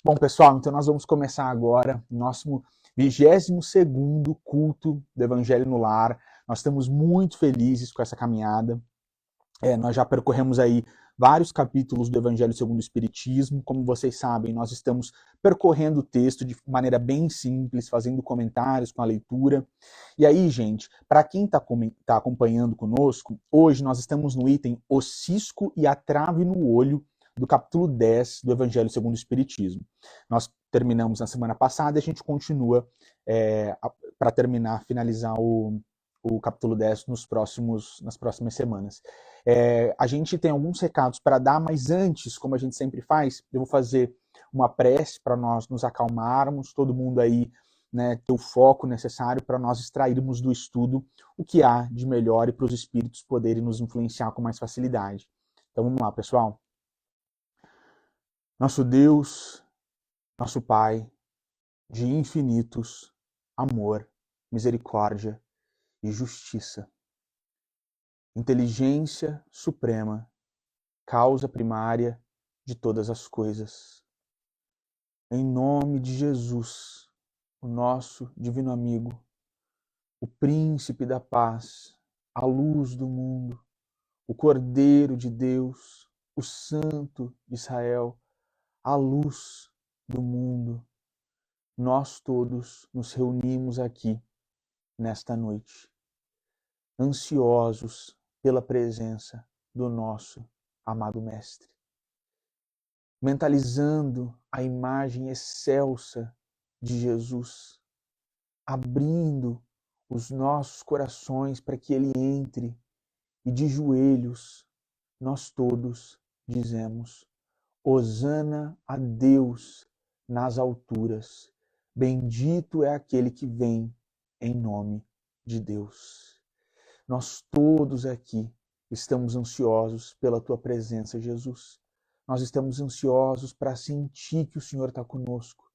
Bom, pessoal, então nós vamos começar agora o nosso 22º culto do Evangelho no Lar. Nós estamos muito felizes com essa caminhada. Nós já percorremos aí vários capítulos do Evangelho segundo o Espiritismo. Como vocês sabem, nós estamos percorrendo o texto de maneira bem simples, fazendo comentários com a leitura. E aí, gente, para quem está acompanhando conosco, hoje nós estamos no item O Cisco e a Trave no Olho, do capítulo 10 do Evangelho segundo o Espiritismo. Nós terminamos na semana passada e a gente continua para finalizar o capítulo 10 nas próximas semanas. A gente tem alguns recados para dar, mas antes, como a gente sempre faz, eu vou fazer uma prece para nós nos acalmarmos, todo mundo aí, né, ter o foco necessário para nós extrairmos do estudo o que há de melhor e para os espíritos poderem nos influenciar com mais facilidade. Então vamos lá, pessoal. Nosso Deus, nosso Pai, de infinitos amor, misericórdia e justiça, inteligência suprema, causa primária de todas as coisas. Em nome de Jesus, o nosso divino amigo, o príncipe da paz, a luz do mundo, o Cordeiro de Deus, o Santo de Israel, a luz do mundo, nós todos nos reunimos aqui nesta noite, ansiosos pela presença do nosso amado Mestre, mentalizando a imagem excelsa de Jesus, abrindo os nossos corações para que Ele entre e de joelhos nós todos dizemos: Hosana a Deus nas alturas, bendito é aquele que vem em nome de Deus. Nós todos aqui estamos ansiosos pela Tua presença, Jesus. Nós estamos ansiosos para sentir que o Senhor está conosco.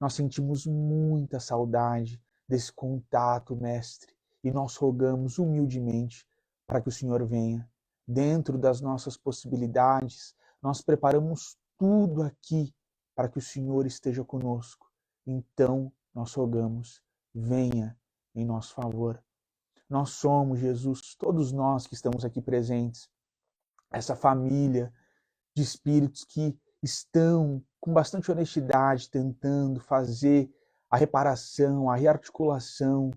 Nós sentimos muita saudade desse contato, Mestre, e nós rogamos humildemente para que o Senhor venha. Dentro das nossas possibilidades, nós preparamos tudo aqui para que o Senhor esteja conosco. Então, nós rogamos, venha em nosso favor. Nós somos, Jesus, todos nós que estamos aqui presentes, essa família de espíritos que estão com bastante honestidade tentando fazer a reparação, a rearticulação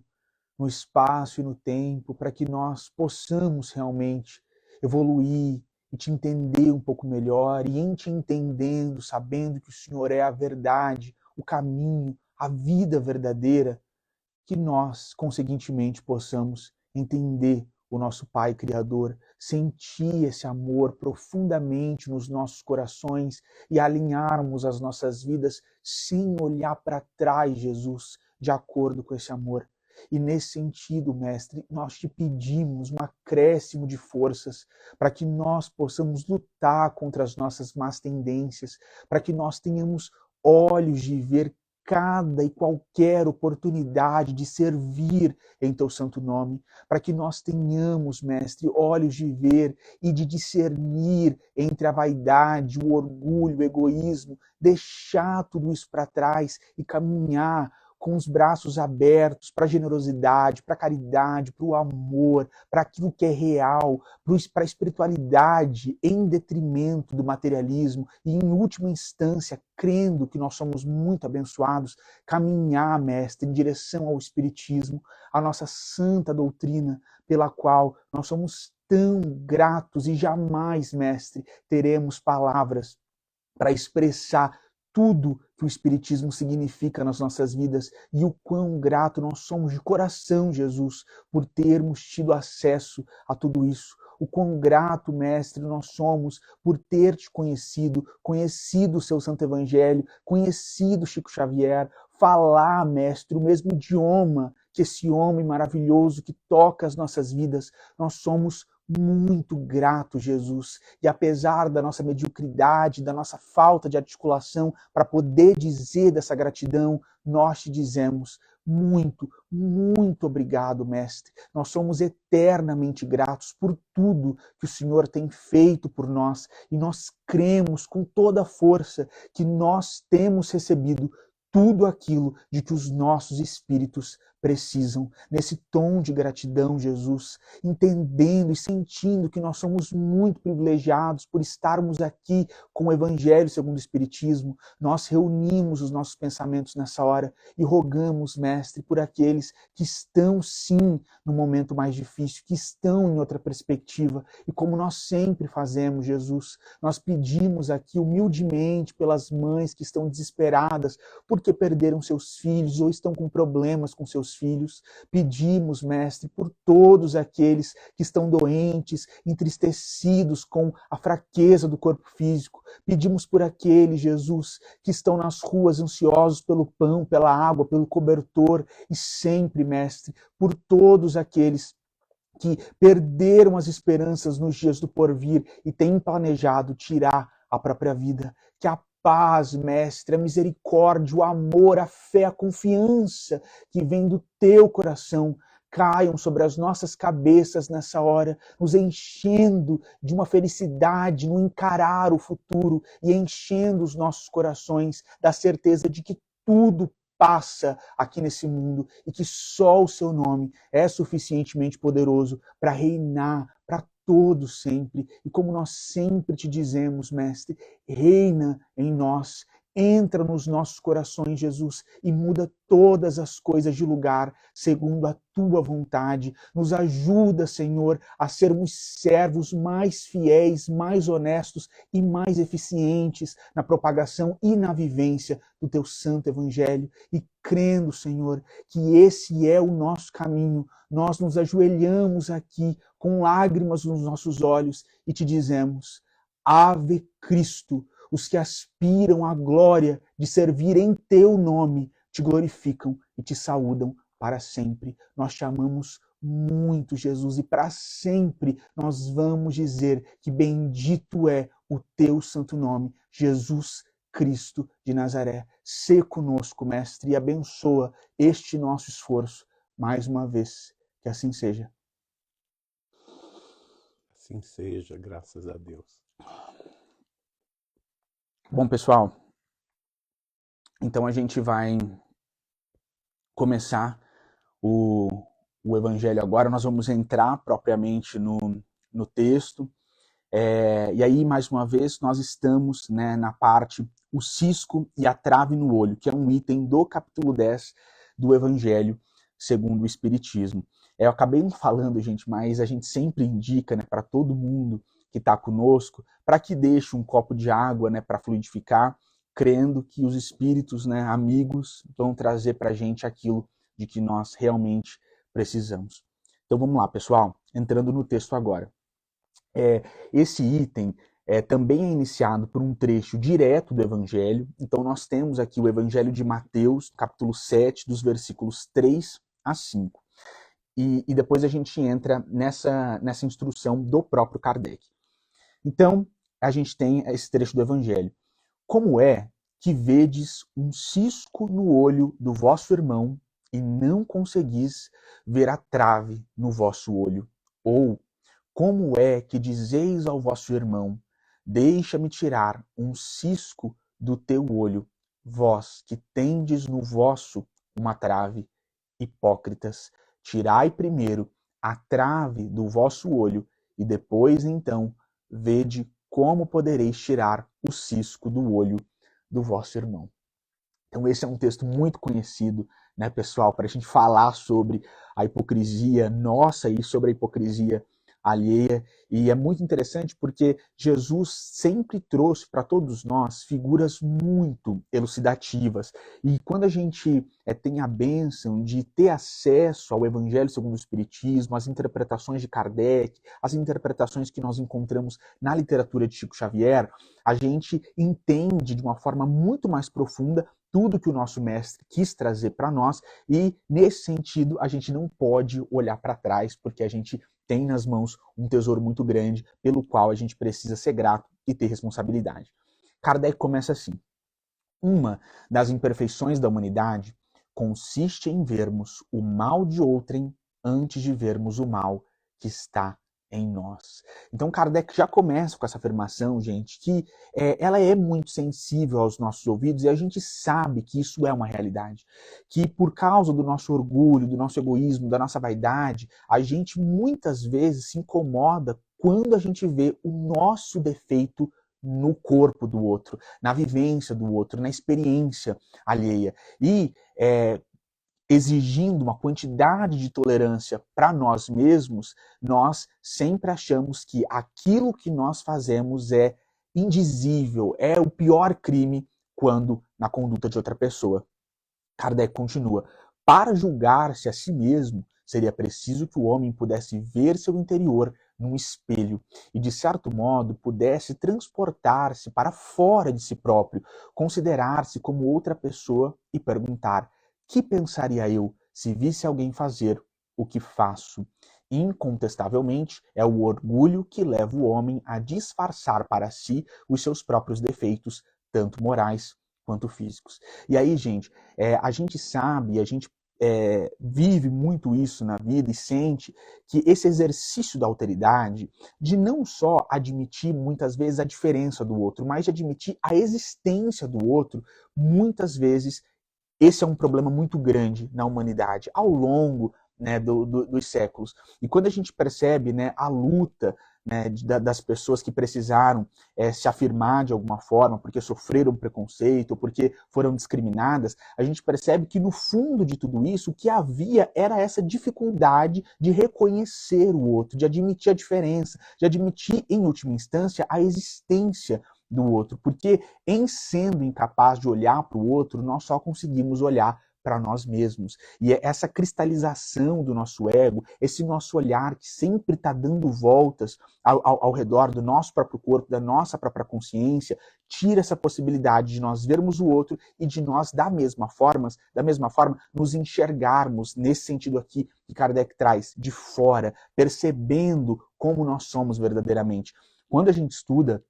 no espaço e no tempo para que nós possamos realmente evoluir e te entender um pouco melhor, e em te entendendo, sabendo que o Senhor é a verdade, o caminho, a vida verdadeira, que nós, conseguintemente, possamos entender o nosso Pai Criador, sentir esse amor profundamente nos nossos corações e alinharmos as nossas vidas sem olhar para trás, Jesus, de acordo com esse amor. E nesse sentido, Mestre, nós te pedimos um acréscimo de forças para que nós possamos lutar contra as nossas más tendências, para que nós tenhamos olhos de ver cada e qualquer oportunidade de servir em Teu santo nome, para que nós tenhamos, Mestre, olhos de ver e de discernir entre a vaidade, o orgulho, o egoísmo, deixar tudo isso para trás e caminhar com os braços abertos para a generosidade, para a caridade, para o amor, para aquilo que é real, para a espiritualidade, em detrimento do materialismo e, em última instância, crendo que nós somos muito abençoados, caminhar, Mestre, em direção ao Espiritismo, a nossa santa doutrina, pela qual nós somos tão gratos e jamais, Mestre, teremos palavras para expressar tudo que o Espiritismo significa nas nossas vidas e o quão grato nós somos de coração, Jesus, por termos tido acesso a tudo isso. O quão grato, Mestre, nós somos por ter te conhecido o seu Santo Evangelho, conhecido Chico Xavier, falar, Mestre, o mesmo idioma que esse homem maravilhoso que toca as nossas vidas. Nós somos muito grato, Jesus, e apesar da nossa mediocridade, da nossa falta de articulação para poder dizer dessa gratidão, nós te dizemos: muito, muito obrigado, Mestre. Nós somos eternamente gratos por tudo que o Senhor tem feito por nós e nós cremos com toda a força que nós temos recebido tudo aquilo de que os nossos espíritos precisam. Nesse tom de gratidão, Jesus, entendendo e sentindo que nós somos muito privilegiados por estarmos aqui com o Evangelho segundo o Espiritismo, nós reunimos os nossos pensamentos nessa hora e rogamos, Mestre, por aqueles que estão, sim, no momento mais difícil, que estão em outra perspectiva. E como nós sempre fazemos, Jesus, nós pedimos aqui humildemente pelas mães que estão desesperadas porque perderam seus filhos ou estão com problemas com seus filhos. Pedimos, Mestre, por todos aqueles que estão doentes, entristecidos com a fraqueza do corpo físico. Pedimos por aqueles, Jesus, que estão nas ruas ansiosos pelo pão, pela água, pelo cobertor. E sempre, Mestre, por todos aqueles que perderam as esperanças nos dias do porvir e têm planejado tirar a própria vida. Que a paz, Mestre, a misericórdia, o amor, a fé, a confiança que vem do teu coração caiam sobre as nossas cabeças nessa hora, nos enchendo de uma felicidade no encarar o futuro e enchendo os nossos corações da certeza de que tudo passa aqui nesse mundo e que só o seu nome é suficientemente poderoso para reinar para todos sempre. E como nós sempre te dizemos, Mestre, reina em nós, entra nos nossos corações, Jesus, e muda todas as coisas de lugar segundo a tua vontade. Nos ajuda, Senhor, a sermos servos mais fiéis, mais honestos e mais eficientes na propagação e na vivência do teu santo evangelho. E crendo, Senhor, que esse é o nosso caminho, nós nos ajoelhamos aqui com lágrimas nos nossos olhos e te dizemos: Ave Cristo. Os que aspiram à glória de servir em teu nome te glorificam e te saúdam para sempre. Nós te amamos muito, Jesus, e para sempre nós vamos dizer que bendito é o teu santo nome, Jesus Cristo de Nazaré. Sê conosco, Mestre, e abençoa este nosso esforço mais uma vez. Que assim seja. Assim seja, graças a Deus. Bom, pessoal, então a gente vai começar o Evangelho agora. Nós vamos entrar propriamente no texto. E aí, mais uma vez, nós estamos, né, na parte o cisco e a trave no olho, que é um item do capítulo 10 do Evangelho segundo o Espiritismo. Eu acabei não falando, gente, mas a gente sempre indica, né, para todo mundo que está conosco, para que deixe um copo de água, né, para fluidificar, crendo que os espíritos, né, amigos, vão trazer para a gente aquilo de que nós realmente precisamos. Então vamos lá, pessoal, entrando no texto agora. Esse item também é iniciado por um trecho direto do Evangelho. Então nós temos aqui o Evangelho de Mateus, capítulo 7, dos versículos 3 a 5. E depois a gente entra nessa instrução do próprio Kardec. Então, a gente tem esse trecho do Evangelho. Como é que vedes um cisco no olho do vosso irmão e não conseguis ver a trave no vosso olho? Ou como é que dizeis ao vosso irmão, deixa-me tirar um cisco do teu olho, vós que tendes no vosso uma trave? Hipócritas, tirai primeiro a trave do vosso olho, e depois, então, vede como podereis tirar o cisco do olho do vosso irmão. Então esse é um texto muito conhecido, né, pessoal, para a gente falar sobre a hipocrisia nossa e sobre a hipocrisia alheia. E é muito interessante porque Jesus sempre trouxe para todos nós figuras muito elucidativas. E quando a gente tem a bênção de ter acesso ao Evangelho segundo o Espiritismo, às interpretações de Kardec, as interpretações que nós encontramos na literatura de Chico Xavier, a gente entende de uma forma muito mais profunda tudo que o nosso mestre quis trazer para nós, e nesse sentido a gente não pode olhar para trás, porque a gente tem nas mãos um tesouro muito grande pelo qual a gente precisa ser grato e ter responsabilidade. Kardec começa assim: uma das imperfeições da humanidade consiste em vermos o mal de outrem antes de vermos o mal que está em nós. Então Kardec já começa com essa afirmação, gente, que ela é muito sensível aos nossos ouvidos e a gente sabe que isso é uma realidade. Que por causa do nosso orgulho, do nosso egoísmo, da nossa vaidade, a gente muitas vezes se incomoda quando a gente vê o nosso defeito no corpo do outro, na vivência do outro, na experiência alheia. E exigindo uma quantidade de tolerância para nós mesmos, nós sempre achamos que aquilo que nós fazemos é indizível, é o pior crime quando na conduta de outra pessoa. Kardec continua: para julgar-se a si mesmo, seria preciso que o homem pudesse ver seu interior num espelho e, de certo modo, pudesse transportar-se para fora de si próprio, considerar-se como outra pessoa e perguntar: que pensaria eu se visse alguém fazer o que faço? Incontestavelmente, é o orgulho que leva o homem a disfarçar para si os seus próprios defeitos, tanto morais quanto físicos. E aí, gente, a gente sabe, a gente vive muito isso na vida e sente que esse exercício da alteridade, de não só admitir muitas vezes a diferença do outro, mas de admitir a existência do outro, muitas vezes esse é um problema muito grande na humanidade ao longo, né, dos séculos. E quando a gente percebe, né, a luta, né, das pessoas que precisaram se afirmar de alguma forma, porque sofreram preconceito, porque foram discriminadas, a gente percebe que no fundo de tudo isso, o que havia era essa dificuldade de reconhecer o outro, de admitir a diferença, de admitir, em última instância, a existência do outro, porque em sendo incapaz de olhar para o outro, nós só conseguimos olhar para nós mesmos. E é essa cristalização do nosso ego, esse nosso olhar que sempre está dando voltas ao redor do nosso próprio corpo, da nossa própria consciência, tira essa possibilidade de nós vermos o outro e de nós, da mesma forma, nos enxergarmos nesse sentido aqui que Kardec traz, de fora, percebendo como nós somos verdadeiramente. Quando a gente estuda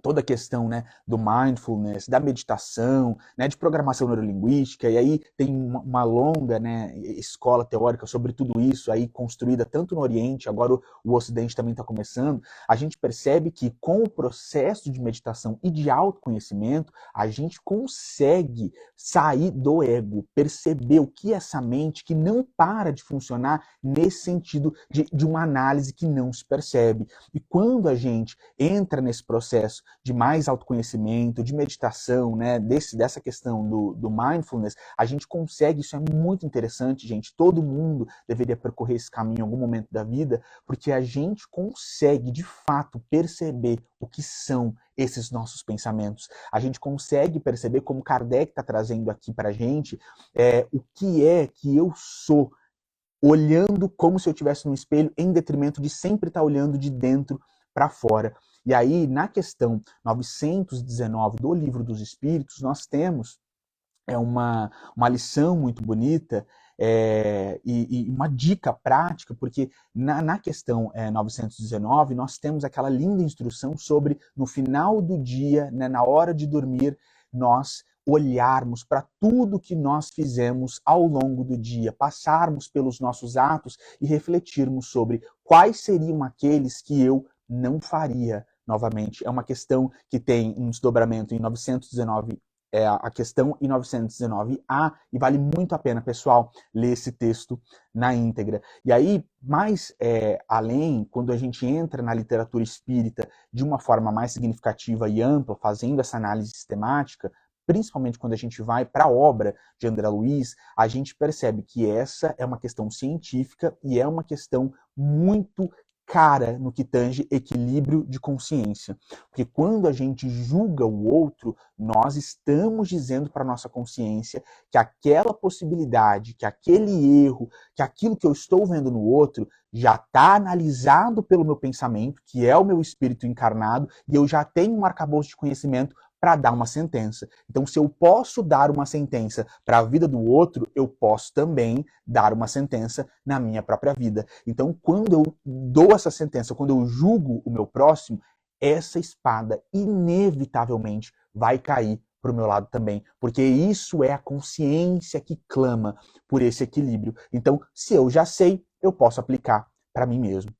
toda a questão, né, do mindfulness, da meditação, né, de programação neurolinguística, e aí tem uma longa, né, escola teórica sobre tudo isso, aí construída tanto no Oriente, agora o Ocidente também está começando, a gente percebe que com o processo de meditação e de autoconhecimento, a gente consegue sair do ego, perceber o que é essa mente que não para de funcionar nesse sentido de uma análise que não se percebe. E quando a gente entra nesse processo de mais autoconhecimento, de meditação, né, dessa questão do mindfulness, a gente consegue, isso é muito interessante, gente, todo mundo deveria percorrer esse caminho em algum momento da vida, porque a gente consegue, de fato, perceber o que são esses nossos pensamentos. A gente consegue perceber, como Kardec está trazendo aqui para a gente, o que é que eu sou, olhando como se eu estivesse no espelho, em detrimento de sempre estar olhando de dentro para fora. E aí, na questão 919 do Livro dos Espíritos, nós temos uma lição muito bonita e uma dica prática, porque na questão 919, nós temos aquela linda instrução sobre, no final do dia, né, na hora de dormir, nós olharmos para tudo que nós fizemos ao longo do dia, passarmos pelos nossos atos e refletirmos sobre quais seriam aqueles que eu não faria novamente. É uma questão que tem um desdobramento em 919, a questão em 919A, e vale muito a pena, pessoal, ler esse texto na íntegra. E aí, mais além, quando a gente entra na literatura espírita de uma forma mais significativa e ampla, fazendo essa análise sistemática, principalmente quando a gente vai para a obra de André Luiz, a gente percebe que essa é uma questão científica e é uma questão muito cara no que tange equilíbrio de consciência. Porque quando a gente julga o outro, nós estamos dizendo para a nossa consciência que aquela possibilidade, que aquele erro, que aquilo que eu estou vendo no outro já está analisado pelo meu pensamento, que é o meu espírito encarnado, e eu já tenho um arcabouço de conhecimento para dar uma sentença. Então, se eu posso dar uma sentença para a vida do outro, eu posso também dar uma sentença na minha própria vida. Então, quando eu dou essa sentença, quando eu julgo o meu próximo, essa espada inevitavelmente vai cair para o meu lado também, porque isso é a consciência que clama por esse equilíbrio. Então, se eu já sei, eu posso aplicar para mim mesmo.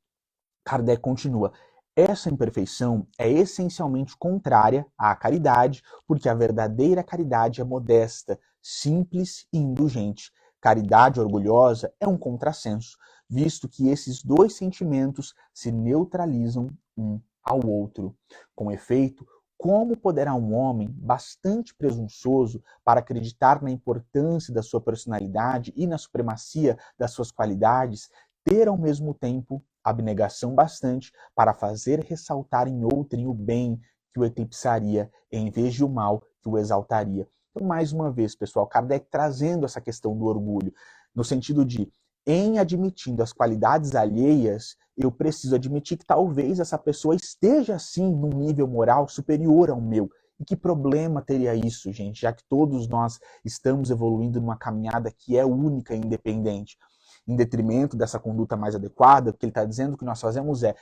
Kardec continua: essa imperfeição é essencialmente contrária à caridade, porque a verdadeira caridade é modesta, simples e indulgente. Caridade orgulhosa é um contrassenso, visto que esses dois sentimentos se neutralizam um ao outro. Com efeito, como poderá um homem bastante presunçoso para acreditar na importância da sua personalidade e na supremacia das suas qualidades ter ao mesmo tempo abnegação bastante para fazer ressaltar em outrem o bem que o eclipsaria, em vez de o mal que o exaltaria? Então, mais uma vez, pessoal, Kardec trazendo essa questão do orgulho, no sentido de, em admitindo as qualidades alheias, eu preciso admitir que talvez essa pessoa esteja, sim, num nível moral superior ao meu. E que problema teria isso, gente, já que todos nós estamos evoluindo numa caminhada que é única e independente? Em detrimento dessa conduta mais adequada, o que ele está dizendo que nós fazemos é,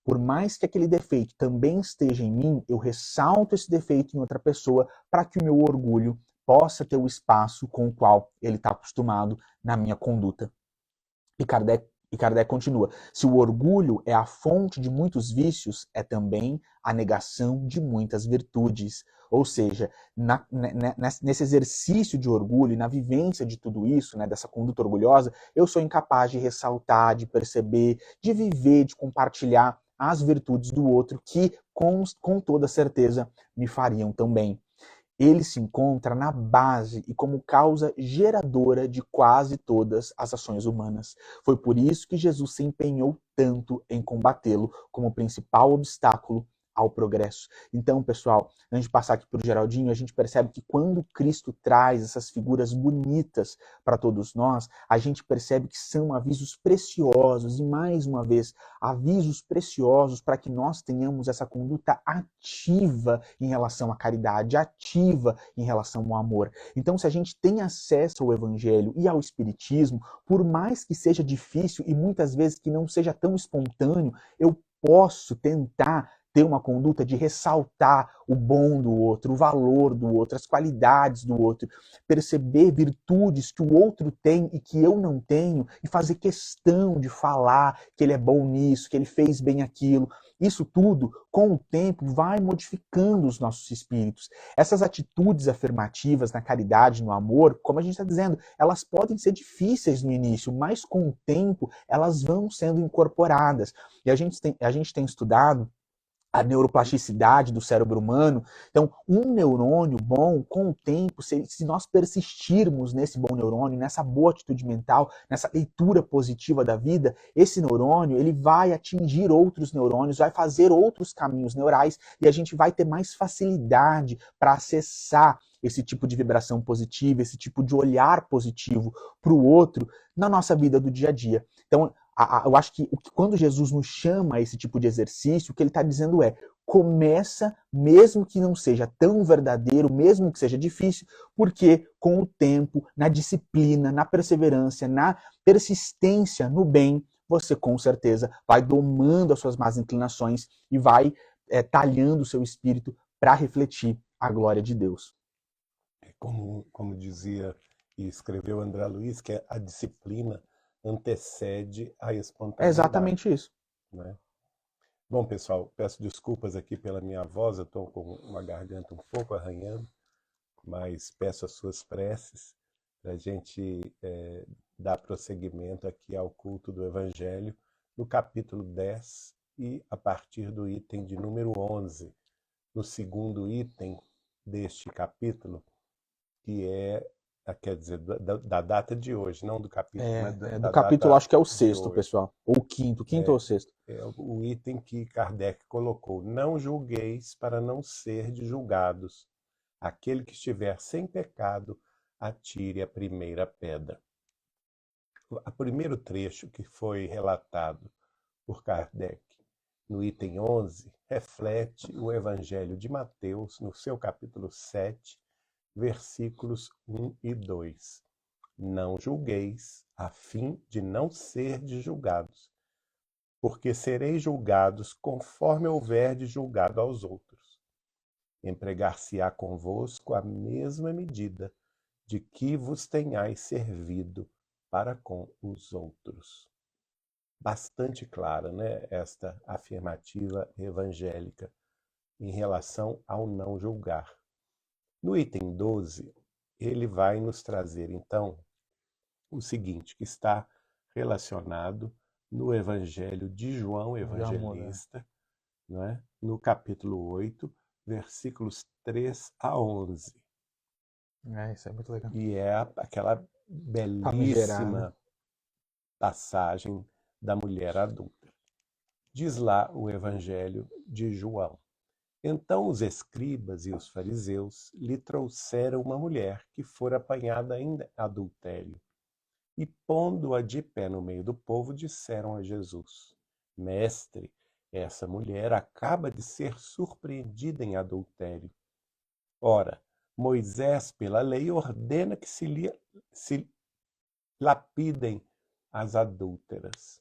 por mais que aquele defeito também esteja em mim, eu ressalto esse defeito em outra pessoa para que o meu orgulho possa ter o espaço com o qual ele está acostumado na minha conduta. E Kardec continua: se o orgulho é a fonte de muitos vícios, é também a negação de muitas virtudes. Ou seja, nesse exercício de orgulho e na vivência de tudo isso, né, dessa conduta orgulhosa, eu sou incapaz de ressaltar, de perceber, de viver, de compartilhar as virtudes do outro que, com toda certeza, me fariam tão bem. Ele se encontra na base e como causa geradora de quase todas as ações humanas. Foi por isso que Jesus se empenhou tanto em combatê-lo como principal obstáculo ao progresso. Então, pessoal, antes de passar aqui para o Geraldinho, a gente percebe que quando Cristo traz essas figuras bonitas para todos nós, a gente percebe que são avisos preciosos e, mais uma vez, avisos preciosos para que nós tenhamos essa conduta ativa em relação à caridade, ativa em relação ao amor. Então, se a gente tem acesso ao Evangelho e ao Espiritismo, por mais que seja difícil e muitas vezes que não seja tão espontâneo, eu posso tentar ter uma conduta de ressaltar o bom do outro, o valor do outro, as qualidades do outro, perceber virtudes que o outro tem e que eu não tenho e fazer questão de falar que ele é bom nisso, que ele fez bem aquilo. Isso tudo, com o tempo, vai modificando os nossos espíritos. Essas atitudes afirmativas na caridade, no amor, como a gente está dizendo, elas podem ser difíceis no início, mas com o tempo elas vão sendo incorporadas. E a gente tem estudado a neuroplasticidade do cérebro humano. Então, um neurônio bom, com o tempo, se nós persistirmos nesse bom neurônio, nessa boa atitude mental, nessa leitura positiva da vida, esse neurônio ele vai atingir outros neurônios, vai fazer outros caminhos neurais e a gente vai ter mais facilidade para acessar esse tipo de vibração positiva, esse tipo de olhar positivo para o outro na nossa vida do dia a dia. Então, eu acho que quando Jesus nos chama a esse tipo de exercício, o que ele está dizendo é: começa, mesmo que não seja tão verdadeiro, mesmo que seja difícil, porque com o tempo, na disciplina, na perseverança, na persistência no bem, você com certeza vai domando as suas más inclinações e vai talhando o seu espírito para refletir a glória de Deus. Como dizia e escreveu André Luiz, que a disciplina antecede a É espontaneidade. exatamente isso. Né? Bom, pessoal, peço desculpas aqui pela minha voz, eu estou com uma garganta um pouco arranhando, mas peço as suas preces para a gente dar prosseguimento aqui ao culto do Evangelho, no capítulo 10 e a partir do item de número 11, no segundo item deste capítulo, que quer dizer, da data de hoje, não do capítulo, mas do capítulo, acho que é o sexto, pessoal. Ou o quinto ou sexto. É o item que Kardec colocou. Não julgueis para não ser julgados. Aquele que estiver sem pecado, atire a primeira pedra. O primeiro trecho que foi relatado por Kardec no item 11 reflete o Evangelho de Mateus, no seu capítulo 7, versículos 1 e 2. Não julgueis, a fim de não serdes julgados, porque sereis julgados conforme houverdes julgado aos outros. empregar-se-á convosco a mesma medida de que vos tenhais servido para com os outros. Bastante clara, né, esta afirmativa evangélica em relação ao não julgar. No item 12, ele vai nos trazer, então, o seguinte, que está relacionado no Evangelho de João Evangelista, não é? No capítulo 8, versículos 3 a 11. Isso é muito legal. E é aquela Famigerada. belíssima passagem da mulher adulta. Diz lá o Evangelho de João. Então os escribas e os fariseus lhe trouxeram uma mulher que fora apanhada em adultério. E pondo-a de pé no meio do povo, disseram a Jesus: Mestre, essa mulher acaba de ser surpreendida em adultério. Ora, Moisés, pela lei, ordena que se lapidem as adúlteras.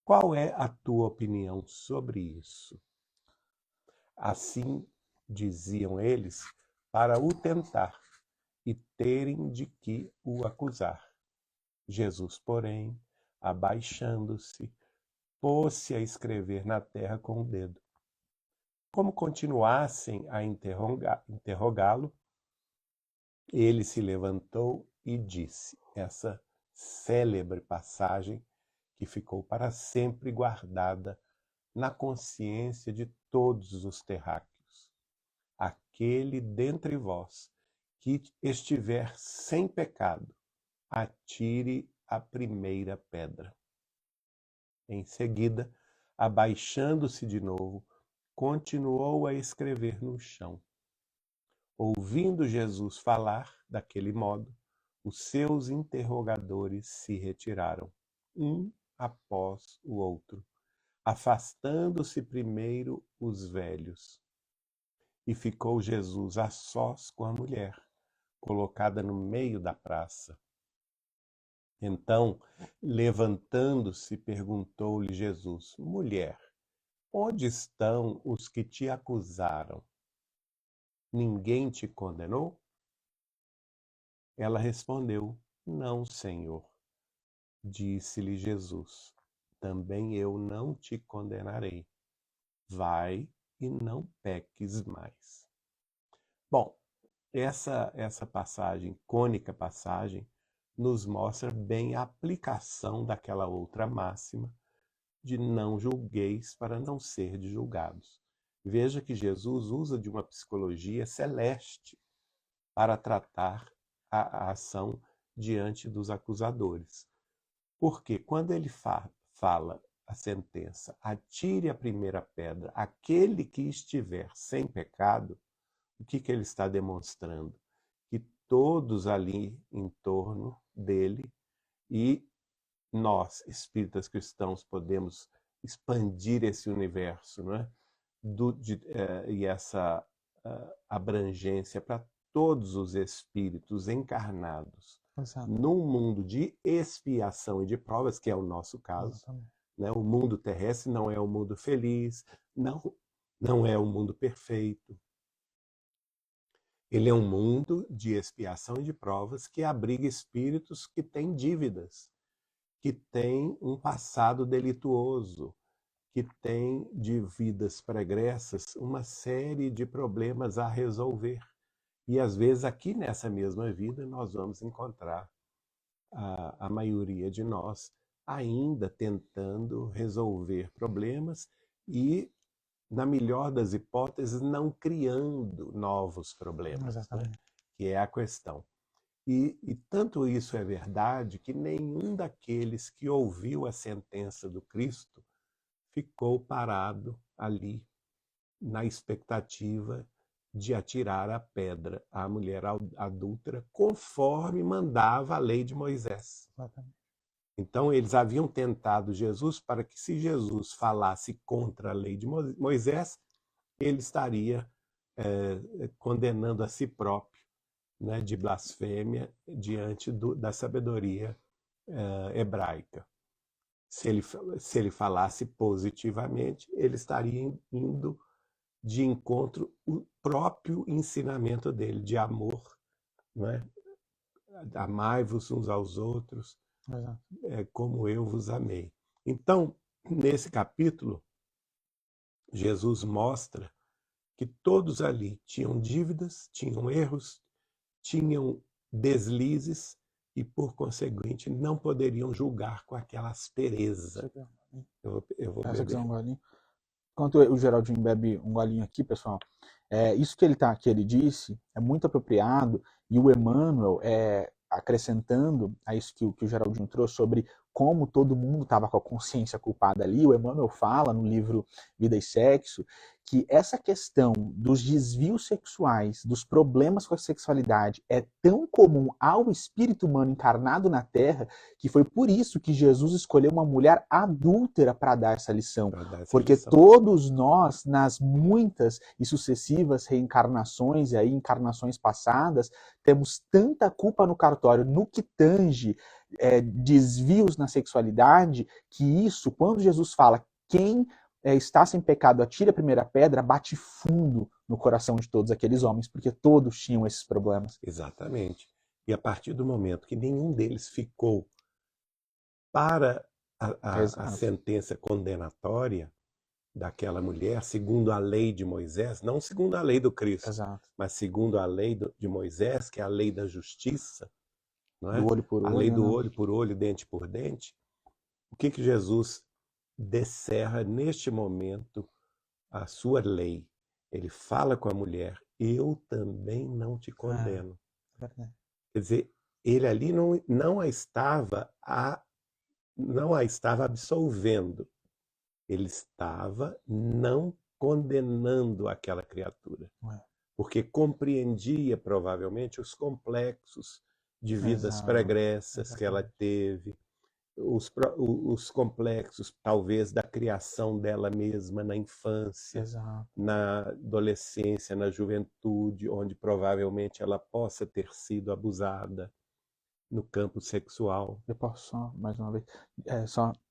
Qual é a tua opinião sobre isso? Assim diziam eles, para o tentar e terem de que o acusar. Jesus, porém, abaixando-se, pôs-se a escrever na terra com o dedo. Como continuassem a interrogá-lo, ele se levantou e disse essa célebre passagem que ficou para sempre guardada na consciência de todos os terráqueos. Aquele dentre vós que estiver sem pecado, atire a primeira pedra. Em seguida, abaixando-se de novo, continuou a escrever no chão. Ouvindo Jesus falar daquele modo, os seus interrogadores se retiraram, um após o outro, afastando-se primeiro os velhos. E ficou Jesus a sós com a mulher, colocada no meio da praça. Então, levantando-se, perguntou-lhe Jesus: Mulher, onde estão os que te acusaram? Ninguém te condenou? Ela respondeu: Não, Senhor. Disse-lhe Jesus: Também eu não te condenarei. Vai e não peques mais. Bom, essa passagem, icônica passagem, nos mostra bem a aplicação daquela outra máxima de não julgueis para não ser julgados. Veja que Jesus usa de uma psicologia celeste para tratar a ação diante dos acusadores. Porque quando ele fala a sentença, atire a primeira pedra, aquele que estiver sem pecado, o que ele está demonstrando? Que todos ali em torno dele, e nós, espíritas cristãos, podemos expandir esse universo, não é? E essa abrangência para todos os espíritos encarnados. Exato. Num mundo de expiação e de provas, que é o nosso caso, né? O mundo terrestre não é um mundo feliz, não é um mundo perfeito. Ele é um mundo de expiação e de provas que abriga espíritos que têm dívidas, que têm um passado delituoso, que têm de vidas pregressas uma série de problemas a resolver. E às vezes aqui nessa mesma vida nós vamos encontrar a maioria de nós ainda tentando resolver problemas e, na melhor das hipóteses, não criando novos problemas, né? Que é a questão. E tanto isso é verdade que nenhum daqueles que ouviu a sentença do Cristo ficou parado ali na expectativa de atirar a pedra à mulher adúltera, conforme mandava a lei de Moisés. Então, eles haviam tentado Jesus para que, se Jesus falasse contra a lei de Moisés, ele estaria condenando a si próprio, né, de blasfêmia diante da sabedoria hebraica. Se ele falasse positivamente, ele estaria indo de encontro o próprio ensinamento dele, de amor, não é? Amai-vos uns aos outros, Exato. como eu vos amei. Então, nesse capítulo, Jesus mostra que todos ali tinham dívidas, tinham erros, tinham deslizes e, por conseguinte, não poderiam julgar com aquela aspereza. Eu vou Essa quiser beber. um golinho. Enquanto o Geraldinho bebe um golinho aqui, pessoal, isso que ele disse é muito apropriado, e o Emmanuel, acrescentando a isso que o Geraldinho trouxe sobre como todo mundo estava com a consciência culpada ali, o Emmanuel fala no livro Vida e Sexo que essa questão dos desvios sexuais, dos problemas com a sexualidade é tão comum ao espírito humano encarnado na Terra, que foi por isso que Jesus escolheu uma mulher adúltera para dar essa lição. Porque todos nós, nas muitas e sucessivas reencarnações e aí encarnações passadas, temos tanta culpa no cartório no que tange desvios na sexualidade, que isso, quando Jesus fala quem está sem pecado, atire a primeira pedra, bate fundo no coração de todos aqueles homens, porque todos tinham esses problemas. Exatamente. E a partir do momento que nenhum deles ficou para a sentença condenatória daquela mulher, segundo a lei de Moisés, não segundo a lei do Cristo, Exato. mas segundo a lei de Moisés, que é a lei da justiça, não é? Do olho por a olho, lei do né? olho por olho, dente por dente. O que Jesus descerra neste momento a sua lei? Ele fala com a mulher: eu também não te condeno. Quer dizer, ele ali não a estava absolvendo, ele estava não condenando aquela criatura, porque compreendia provavelmente os complexos de vidas pregressas que ela teve, os complexos talvez da criação dela mesma na infância, na adolescência, na juventude, onde provavelmente ela possa ter sido abusada no campo sexual. Eu posso só, mais uma vez,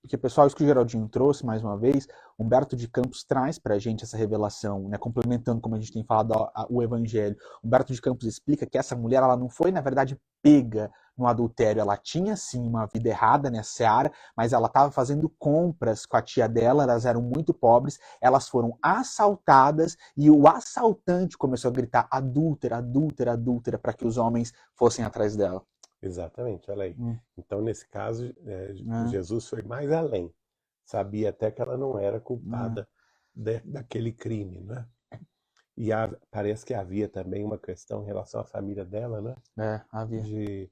porque, pessoal, isso que o Geraldinho trouxe, mais uma vez, Humberto de Campos traz para a gente essa revelação, né, complementando como a gente tem falado o Evangelho. Humberto de Campos explica que essa mulher, ela não foi, na verdade, pega no adultério, ela tinha, sim, uma vida errada nessa seara, mas ela estava fazendo compras com a tia dela, elas eram muito pobres, elas foram assaltadas e o assaltante começou a gritar adúltera, adúltera, adúltera, para que os homens fossem atrás dela. Exatamente, olha aí. Então, nesse caso, Jesus foi mais além. Sabia até que ela não era culpada daquele crime, né? E parece que havia também uma questão em relação à família dela, né? Havia.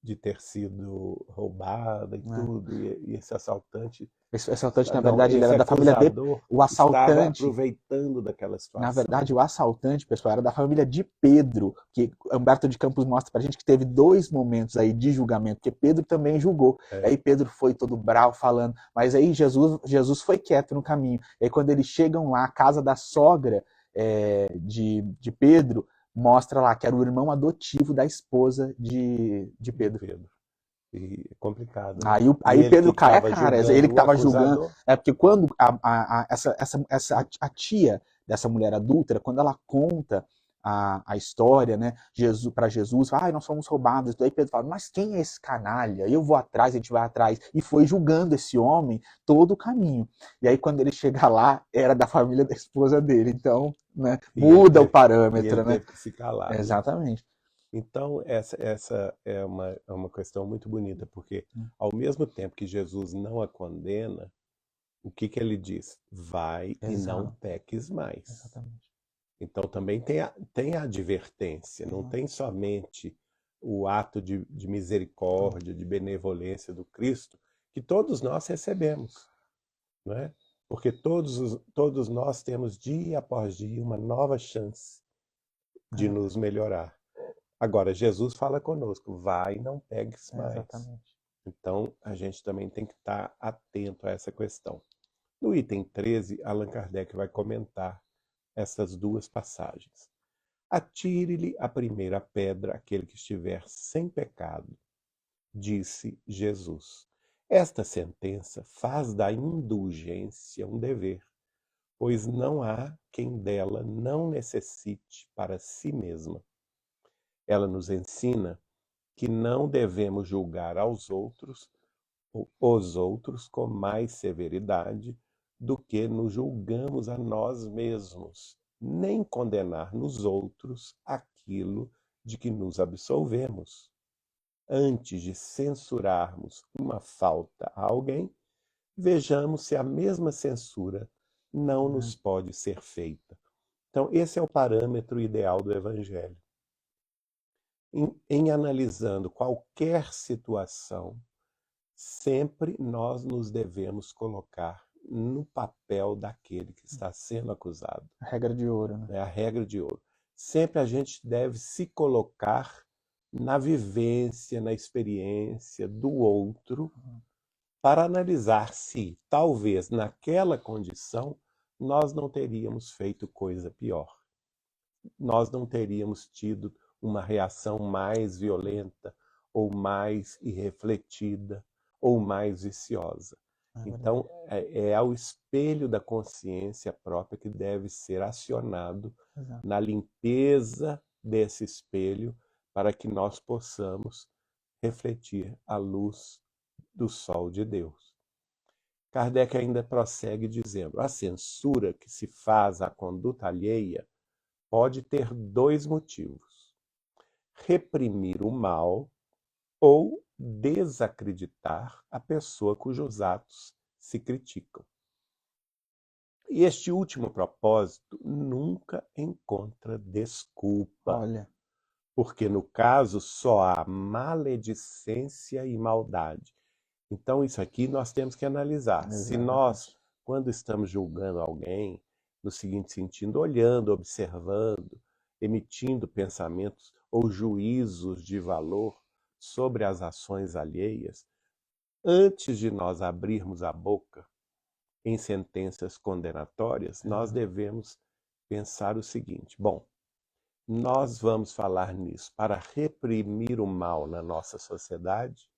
De ter sido roubada e tudo, e esse assaltante... Esse assaltante, na verdade, ele era da família de... O assaltante estava aproveitando daquela situação. Na verdade, o assaltante, pessoal, era da família de Pedro, que Humberto de Campos mostra pra gente que teve 2 momentos aí de julgamento, porque Pedro também julgou. Aí Pedro foi todo bravo falando, mas aí Jesus foi quieto no caminho. E aí quando eles chegam lá, a casa da sogra de Pedro, mostra lá que era o irmão adotivo da esposa de Pedro. E é complicado. Né? Aí Pedro cai a cara, ele que estava julgando. Porque quando a tia dessa mulher adúltera, quando ela conta a história, né, para Jesus, nós fomos roubados. Daí Pedro fala, mas quem é esse canalha? Eu vou atrás, a gente vai atrás. E foi julgando esse homem todo o caminho. E aí quando ele chega lá, era da família da esposa dele. Então, né, muda o parâmetro, ele teve que se calar. Exatamente. Então, essa é uma questão muito bonita, porque ao mesmo tempo que Jesus não a condena, o que ele diz? Vai e não peques mais. Exatamente. Então também tem a advertência, não tem somente o ato de misericórdia, de benevolência do Cristo, que todos nós recebemos, não é? Porque todos nós temos dia após dia uma nova chance de nos melhorar. Agora, Jesus fala conosco, vai e não pegues mais. Exatamente. Então, a gente também tem que estar atento a essa questão. No item 13, Allan Kardec vai comentar essas 2 passagens. Atire-lhe a primeira pedra aquele que estiver sem pecado, disse Jesus. Esta sentença faz da indulgência um dever, pois não há quem dela não necessite para si mesma. Ela nos ensina que não devemos julgar os outros com mais severidade do que nos julgamos a nós mesmos, nem condenar nos outros aquilo de que nos absolvemos. Antes de censurarmos uma falta a alguém, vejamos se a mesma censura não nos pode ser feita. Então, esse é o parâmetro ideal do Evangelho. Em analisando qualquer situação, sempre nós nos devemos colocar no papel daquele que está sendo acusado. A regra de ouro, né? É a regra de ouro. Sempre a gente deve se colocar na vivência, na experiência do outro, para analisar se, talvez, naquela condição, nós não teríamos feito coisa pior. Nós não teríamos tido uma reação mais violenta, ou mais irrefletida, ou mais viciosa. Então, é ao espelho da consciência própria que deve ser acionado na limpeza desse espelho, para que nós possamos refletir a luz do sol de Deus. Kardec ainda prossegue dizendo: a censura que se faz à conduta alheia pode ter dois motivos: reprimir o mal ou desacreditar a pessoa cujos atos se criticam. E este último propósito nunca encontra desculpa. Olha, porque no caso só há maledicência e maldade. Então isso aqui nós temos que analisar. Se nós, quando estamos julgando alguém, no seguinte sentido, olhando, observando, emitindo pensamentos ou juízos de valor sobre as ações alheias, antes de nós abrirmos a boca em sentenças condenatórias, nós devemos pensar o seguinte: bom, nós vamos falar nisso para reprimir o mal na nossa sociedade,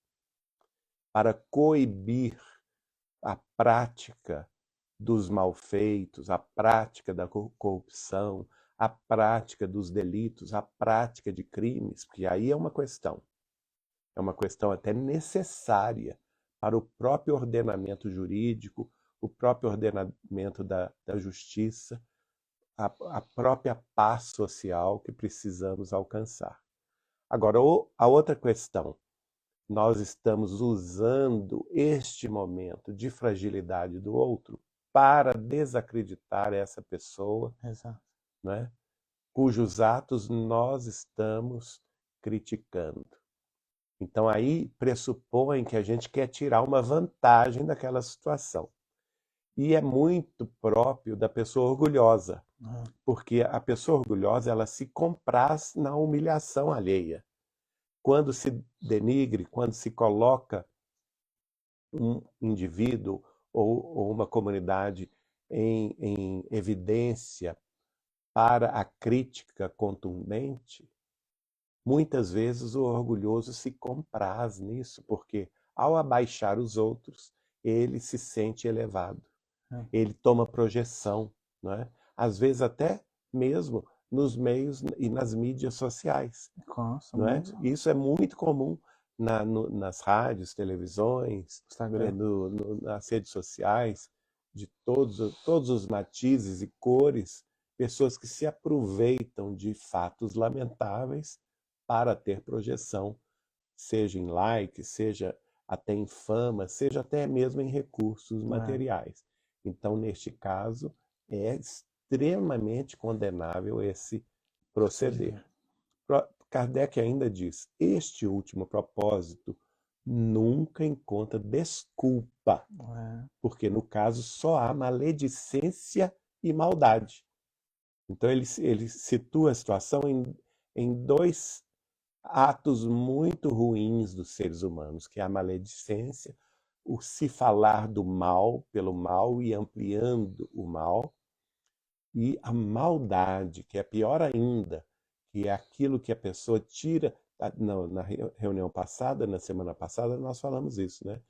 para coibir a prática dos malfeitos, a prática da corrupção, a prática dos delitos, a prática de crimes, porque aí é uma questão até necessária para o próprio ordenamento jurídico, o próprio ordenamento da justiça, a própria paz social que precisamos alcançar. Agora, a outra questão, nós estamos usando este momento de fragilidade do outro para desacreditar essa pessoa, né, cujos atos nós estamos criticando. Então aí pressupõe que a gente quer tirar uma vantagem daquela situação. E é muito próprio da pessoa orgulhosa, porque a pessoa orgulhosa ela se compraz na humilhação alheia. Quando se denigre, quando se coloca um indivíduo ou uma comunidade em evidência para a crítica contundente, muitas vezes o orgulhoso se compraz nisso, porque ao abaixar os outros, ele se sente elevado. Ele toma projeção, não é? Às vezes até mesmo nos meios e nas mídias sociais. Nossa, não é? Isso é muito comum nas rádios, televisões, nas redes sociais, de todos os matizes e cores, pessoas que se aproveitam de fatos lamentáveis para ter projeção, seja em like, seja até em fama, seja até mesmo em recursos materiais. Então, neste caso, é extremamente condenável esse proceder. Kardec ainda diz: este último propósito nunca encontra desculpa, porque no caso só há maledicência e maldade. Então ele situa a situação em dois atos muito ruins dos seres humanos, que é a maledicência, o se falar do mal pelo mal e ampliando o mal, e a maldade, que é pior ainda, que é aquilo que a pessoa tira. Na reunião passada, na semana passada, nós falamos isso, né?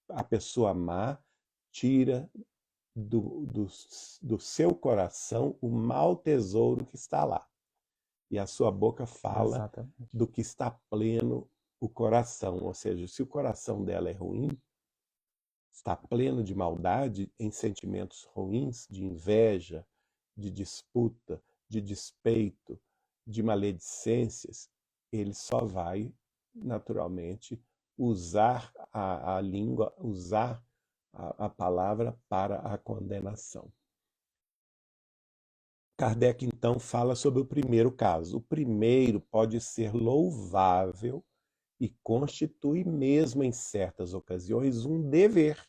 A pessoa má tira do seu coração o mau tesouro que está lá. E a sua boca fala Exatamente. do que está pleno o coração. Ou seja, se o coração dela é ruim, está pleno de maldade, em sentimentos ruins, de inveja, de disputa, de despeito, de maledicências, ele só vai, naturalmente, usar a língua, usar a palavra para a condenação. Kardec, então, fala sobre o primeiro caso. O primeiro pode ser louvável e constitui mesmo, em certas ocasiões, um dever,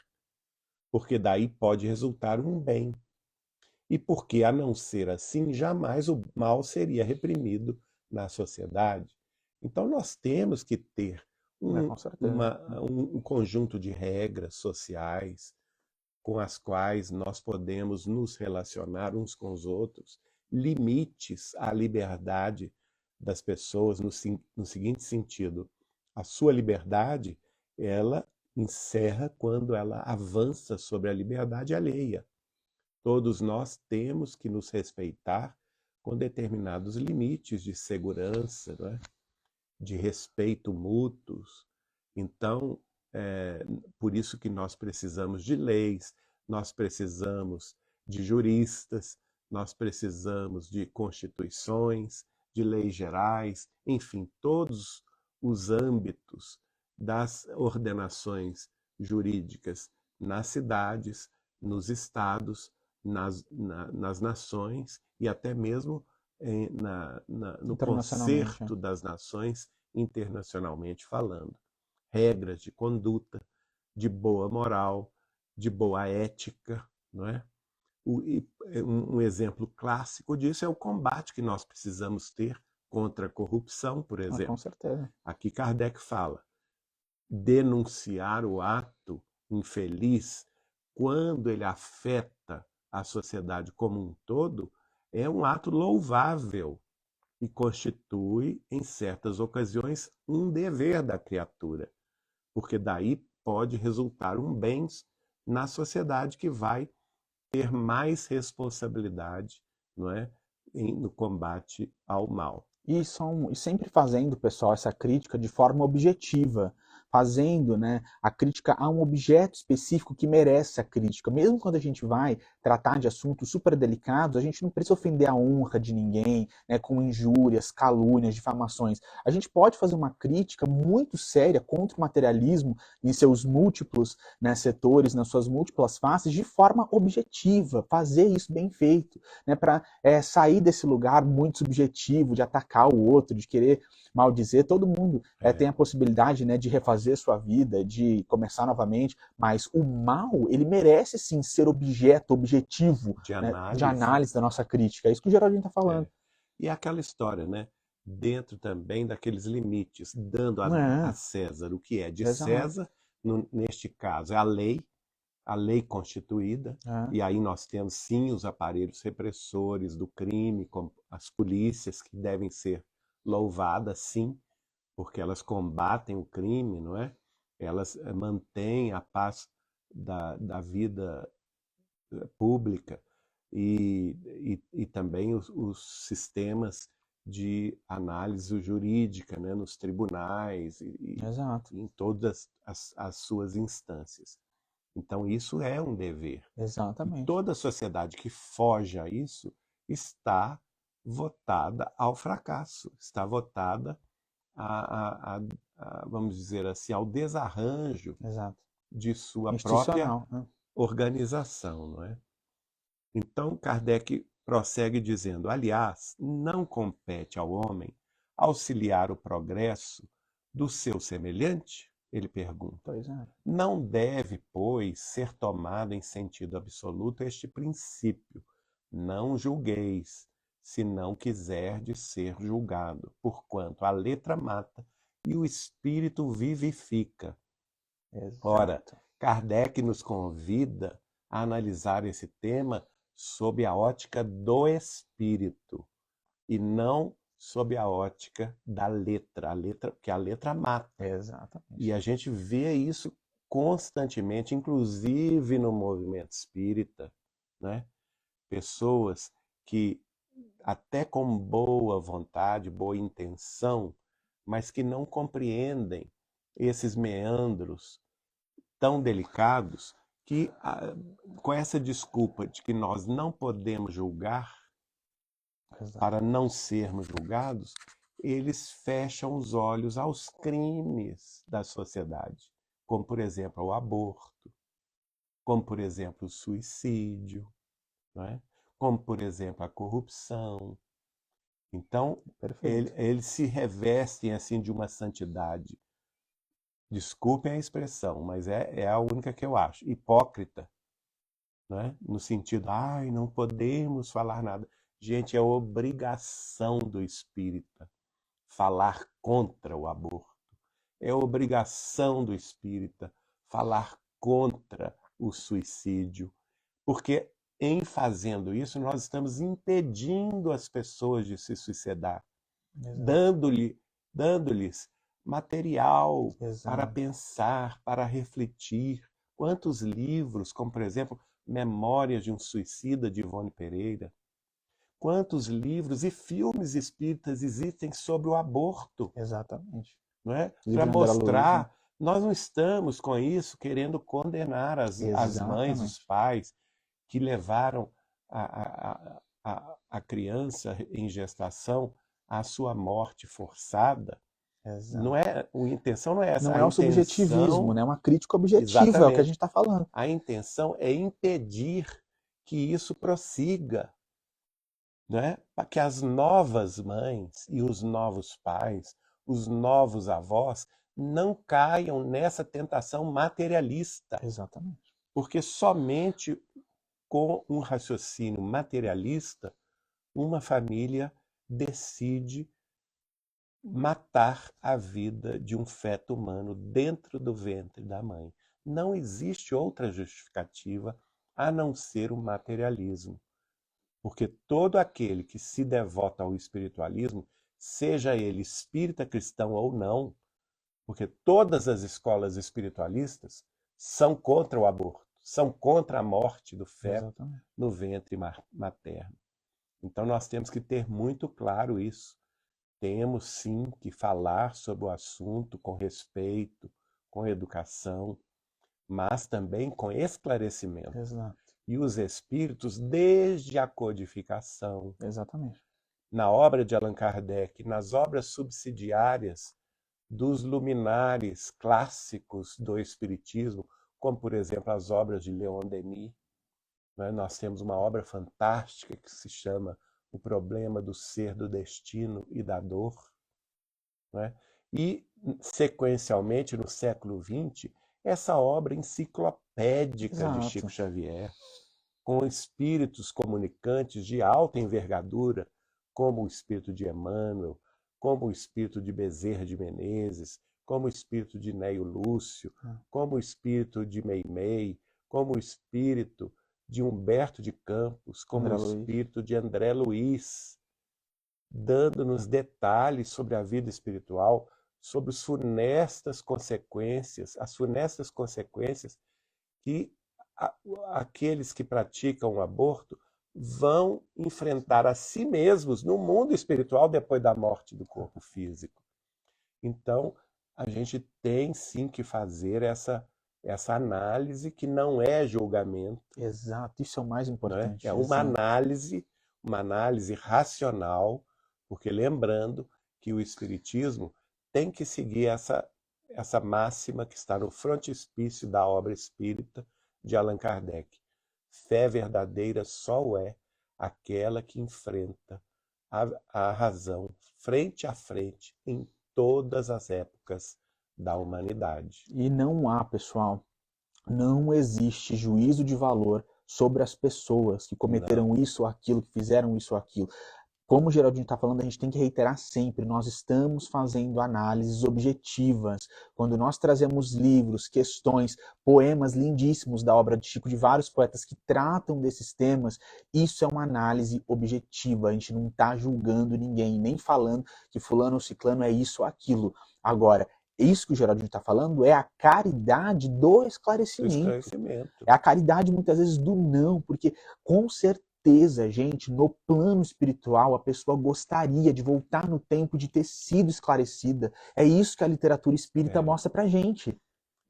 porque daí pode resultar um bem. E porque, a não ser assim, jamais o mal seria reprimido na sociedade. Então, nós temos que ter Com certeza. um conjunto de regras sociais com as quais nós podemos nos relacionar uns com os outros, limites à liberdade das pessoas no seguinte sentido: a sua liberdade, ela encerra quando ela avança sobre a liberdade alheia. Todos nós temos que nos respeitar com determinados limites de segurança, não é? De respeito mútuos. Então, por isso que nós precisamos de leis, nós precisamos de juristas, nós precisamos de constituições, de leis gerais, enfim, todos os âmbitos das ordenações jurídicas nas cidades, nos estados, nas nações e até mesmo no Internacionalmente. concerto das nações, internacionalmente falando. Regras de conduta, de boa moral, de boa ética, não é? Um exemplo clássico disso é o combate que nós precisamos ter contra a corrupção, por Com exemplo. certeza. Aqui Kardec fala: denunciar o ato infeliz, quando ele afeta a sociedade como um todo, é um ato louvável e constitui, em certas ocasiões, um dever da criatura, porque daí pode resultar um bem na sociedade que vai ter mais responsabilidade, não é, no combate ao mal. E sempre fazendo, pessoal, essa crítica de forma objetiva, fazendo, né, a crítica a um objeto específico que merece a crítica. Mesmo quando a gente vai tratar de assuntos super delicados, a gente não precisa ofender a honra de ninguém, né, com injúrias, calúnias, difamações. A gente pode fazer uma crítica muito séria contra o materialismo em seus múltiplos, né, setores, nas suas múltiplas faces, de forma objetiva, fazer isso bem feito, né, para sair desse lugar muito subjetivo de atacar o outro, de querer maldizer. Todo mundo tem a possibilidade, né, de refazer sua vida, de começar novamente, mas o mal, ele merece sim ser objeto, objetivo de né, análise, de análise da nossa crítica. É isso que o Geraldinho está falando. E aquela história, né? Dentro também daqueles limites, dando a César o que é de Exato. César, neste caso é a lei constituída, e aí nós temos sim os aparelhos repressores do crime, como as polícias, que devem ser louvadas, sim, porque elas combatem o crime, não é? Elas mantêm a paz da vida pública e também os sistemas de análise jurídica, né, nos tribunais e em todas as suas instâncias. Então, isso é um dever. Exatamente. E toda sociedade que foge a isso está votada ao fracasso, está votada vamos dizer assim, ao desarranjo de sua própria organização, não é? Então, Kardec prossegue dizendo: aliás, não compete ao homem auxiliar o progresso do seu semelhante? Ele pergunta. Não deve, pois, ser tomado em sentido absoluto este princípio: não julgueis, se não quiserdes ser julgado, porquanto a letra mata e o espírito vivifica. Ora, Kardec nos convida a analisar esse tema sob a ótica do espírito e não sob a ótica da letra, porque a letra mata. Exatamente. E a gente vê isso constantemente, inclusive no movimento espírita, né? Pessoas que até com boa vontade, boa intenção, mas que não compreendem esses meandros tão delicados que, com essa desculpa de que nós não podemos julgar para não sermos julgados, eles fecham os olhos aos crimes da sociedade, como, por exemplo, o aborto, como, por exemplo, o suicídio, não é? Como, por exemplo, a corrupção. Então, eles se revestem assim de uma santidade. Desculpem a expressão, mas é a única que eu acho. Hipócrita, não é? No sentido, não podemos falar nada. Gente, é obrigação do espírita falar contra o aborto. É obrigação do espírita falar contra o suicídio. Porque em fazendo isso, nós estamos impedindo as pessoas de se suicidar, dando-lhes material para pensar, para refletir. Quantos livros, como por exemplo, Memórias de um Suicida, de Ivone Pereira, quantos livros e filmes espíritas existem sobre o aborto. Exatamente. Não é? Para mostrar, nós não estamos com isso querendo condenar as mães, os pais que levaram a criança em gestação à sua morte forçada. Não é, a intenção não é essa. Não é o subjetivismo, né? É uma crítica objetiva, exatamente. É o que a gente está falando. A intenção é impedir que isso prossiga, né? Para que as novas mães e os novos pais, os novos avós, não caiam nessa tentação materialista. Exatamente. Porque somente com um raciocínio materialista, uma família decide matar a vida de um feto humano dentro do ventre da mãe. Não existe outra justificativa a não ser o materialismo. Porque todo aquele que se devota ao espiritualismo, seja ele espírita, cristão ou não, porque todas as escolas espiritualistas são contra o aborto, são contra a morte do feto no ventre materno. Então nós temos que ter muito claro isso. Temos sim que falar sobre o assunto com respeito, com educação, mas também com esclarecimento. Exato. E os espíritos, desde a codificação, exatamente, na obra de Allan Kardec, nas obras subsidiárias dos luminares clássicos do espiritismo, como, por exemplo, as obras de Leon Denis, né? Nós temos uma obra fantástica que se chama O Problema do Ser, do Destino e da Dor, né? E, sequencialmente, no século XX, essa obra enciclopédica de Chico Xavier, com espíritos comunicantes de alta envergadura, como o espírito de Emmanuel, como o espírito de Bezerra de Menezes, como o espírito de Neio Lúcio, como o espírito de Meimei, como o espírito de Humberto de Campos, como o espírito de André Luiz, dando-nos detalhes sobre a vida espiritual, sobre as funestas consequências que aqueles que praticam o aborto vão enfrentar a si mesmos no mundo espiritual depois da morte do corpo físico. Então, a gente tem sim que fazer essa análise que não é julgamento. Exato, isso é o mais importante. É uma análise racional, porque lembrando que o Espiritismo tem que seguir essa máxima que está no frontispício da obra espírita de Allan Kardec. Fé verdadeira só é aquela que enfrenta a razão frente a frente em todas as épocas da humanidade. E não há, pessoal, não existe juízo de valor sobre as pessoas que cometeram isso ou aquilo, que fizeram isso ou aquilo. Como o Geraldinho está falando, a gente tem que reiterar sempre, nós estamos fazendo análises objetivas. Quando nós trazemos livros, questões, poemas lindíssimos da obra de Chico, de vários poetas que tratam desses temas, isso é uma análise objetiva. A gente não está julgando ninguém, nem falando que fulano ou ciclano é isso ou aquilo. Agora, isso que o Geraldinho está falando é a caridade do Do esclarecimento. esclarecimento. É a caridade, muitas vezes, do não, porque com certeza, gente, no plano espiritual, a pessoa gostaria de voltar no tempo de ter sido esclarecida. É isso que a literatura espírita mostra pra gente.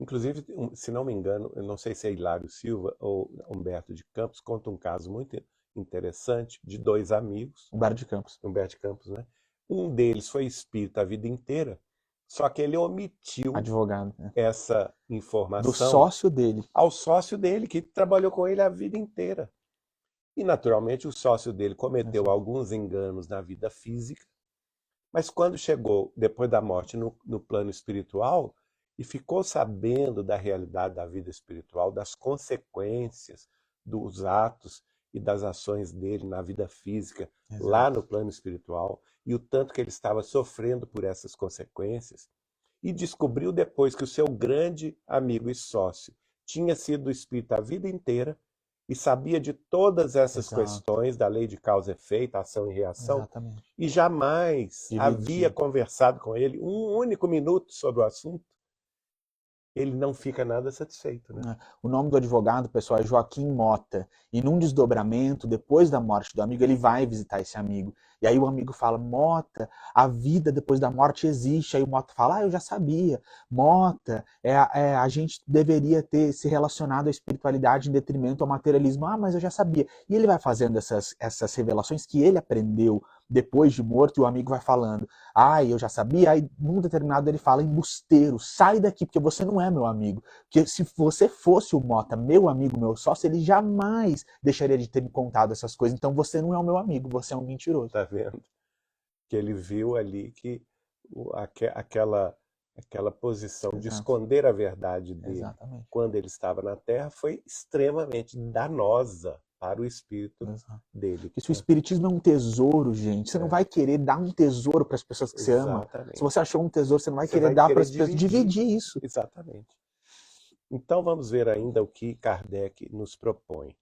Inclusive, se não me engano, eu não sei se é Hilário Silva ou Humberto de Campos, conta um caso muito interessante de dois amigos, Humberto de Campos. Humberto de Campos, né? Um deles foi espírita a vida inteira, só que ele omitiu Advogado. Né? essa Do informação sócio dele. ao sócio dele, que trabalhou com ele a vida inteira. E, naturalmente, o sócio dele cometeu alguns enganos na vida física, mas quando chegou, depois da morte, no plano espiritual, e ficou sabendo da realidade da vida espiritual, das consequências dos atos e das ações dele na vida física, lá no plano espiritual, e o tanto que ele estava sofrendo por essas consequências, e descobriu depois que o seu grande amigo e sócio tinha sido espírita a vida inteira e sabia de todas essas questões da lei de causa e efeito, ação e reação, Exatamente. e jamais havia conversado com ele um único minuto sobre o assunto, ele não fica nada satisfeito, né? O nome do advogado, pessoal, é Joaquim Mota. E num desdobramento, depois da morte do amigo, ele vai visitar esse amigo. E aí o amigo fala, Mota, a vida depois da morte existe. Aí o Mota fala, eu já sabia. Mota, a gente deveria ter se relacionado à espiritualidade em detrimento ao materialismo. Ah, mas eu já sabia. E ele vai fazendo essas revelações que ele aprendeu depois de morto, e o amigo vai falando, eu já sabia. Aí num determinado ele fala, embusteiro, sai daqui, porque você não é meu amigo. Porque se você fosse o Mota, meu amigo, meu sócio, ele jamais deixaria de ter me contado essas coisas. Então você não é o meu amigo, você é um mentiroso. Tá vendo? Que ele viu ali que aquela posição de esconder a verdade dele quando ele estava na Terra foi extremamente danosa para o espírito dele. Porque se o espiritismo é um tesouro, gente, você não vai querer dar um tesouro para as pessoas que você ama. Se você achou um tesouro, você não vai querer dar para as pessoas. Dividir isso. Exatamente. Então vamos ver ainda o que Kardec nos propõe.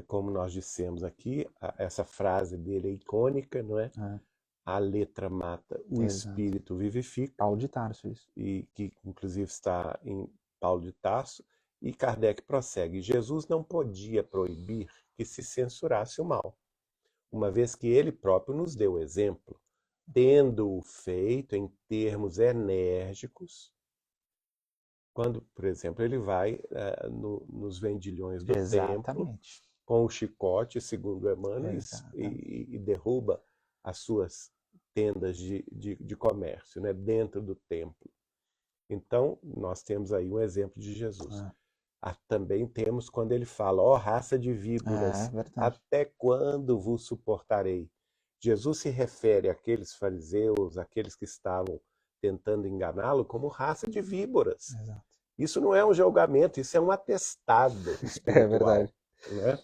Como nós dissemos aqui, essa frase dele é icônica, não é? A letra mata, o espírito vivifica. Paulo de Tarso, isso. E que inclusive está em Paulo de Tarso. E Kardec prossegue. Jesus não podia proibir que se censurasse o mal, uma vez que ele próprio nos deu exemplo, tendo-o feito em termos enérgicos, quando, por exemplo, ele vai nos vendilhões do templo, com o chicote, segundo Emmanuel, e derruba as suas tendas de comércio, né, dentro do templo. Então, nós temos aí um exemplo de Jesus. Também temos quando ele fala, ó raça de víboras, até quando vos suportarei? Jesus se refere àqueles fariseus, àqueles que estavam tentando enganá-lo, como raça de víboras. Isso não é um julgamento, isso é um atestado espiritual. Né?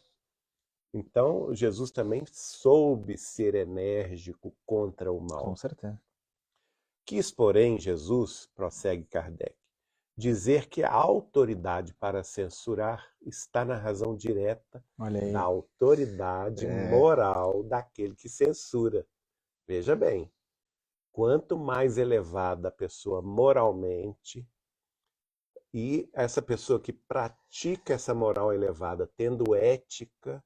Então, Jesus também soube ser enérgico contra o mal. Com certeza. Quis, porém, Jesus, prossegue Kardec, dizer que a autoridade para censurar está na razão direta da autoridade moral daquele que censura. Veja bem, quanto mais elevada a pessoa moralmente, e essa pessoa que pratica essa moral elevada, tendo ética,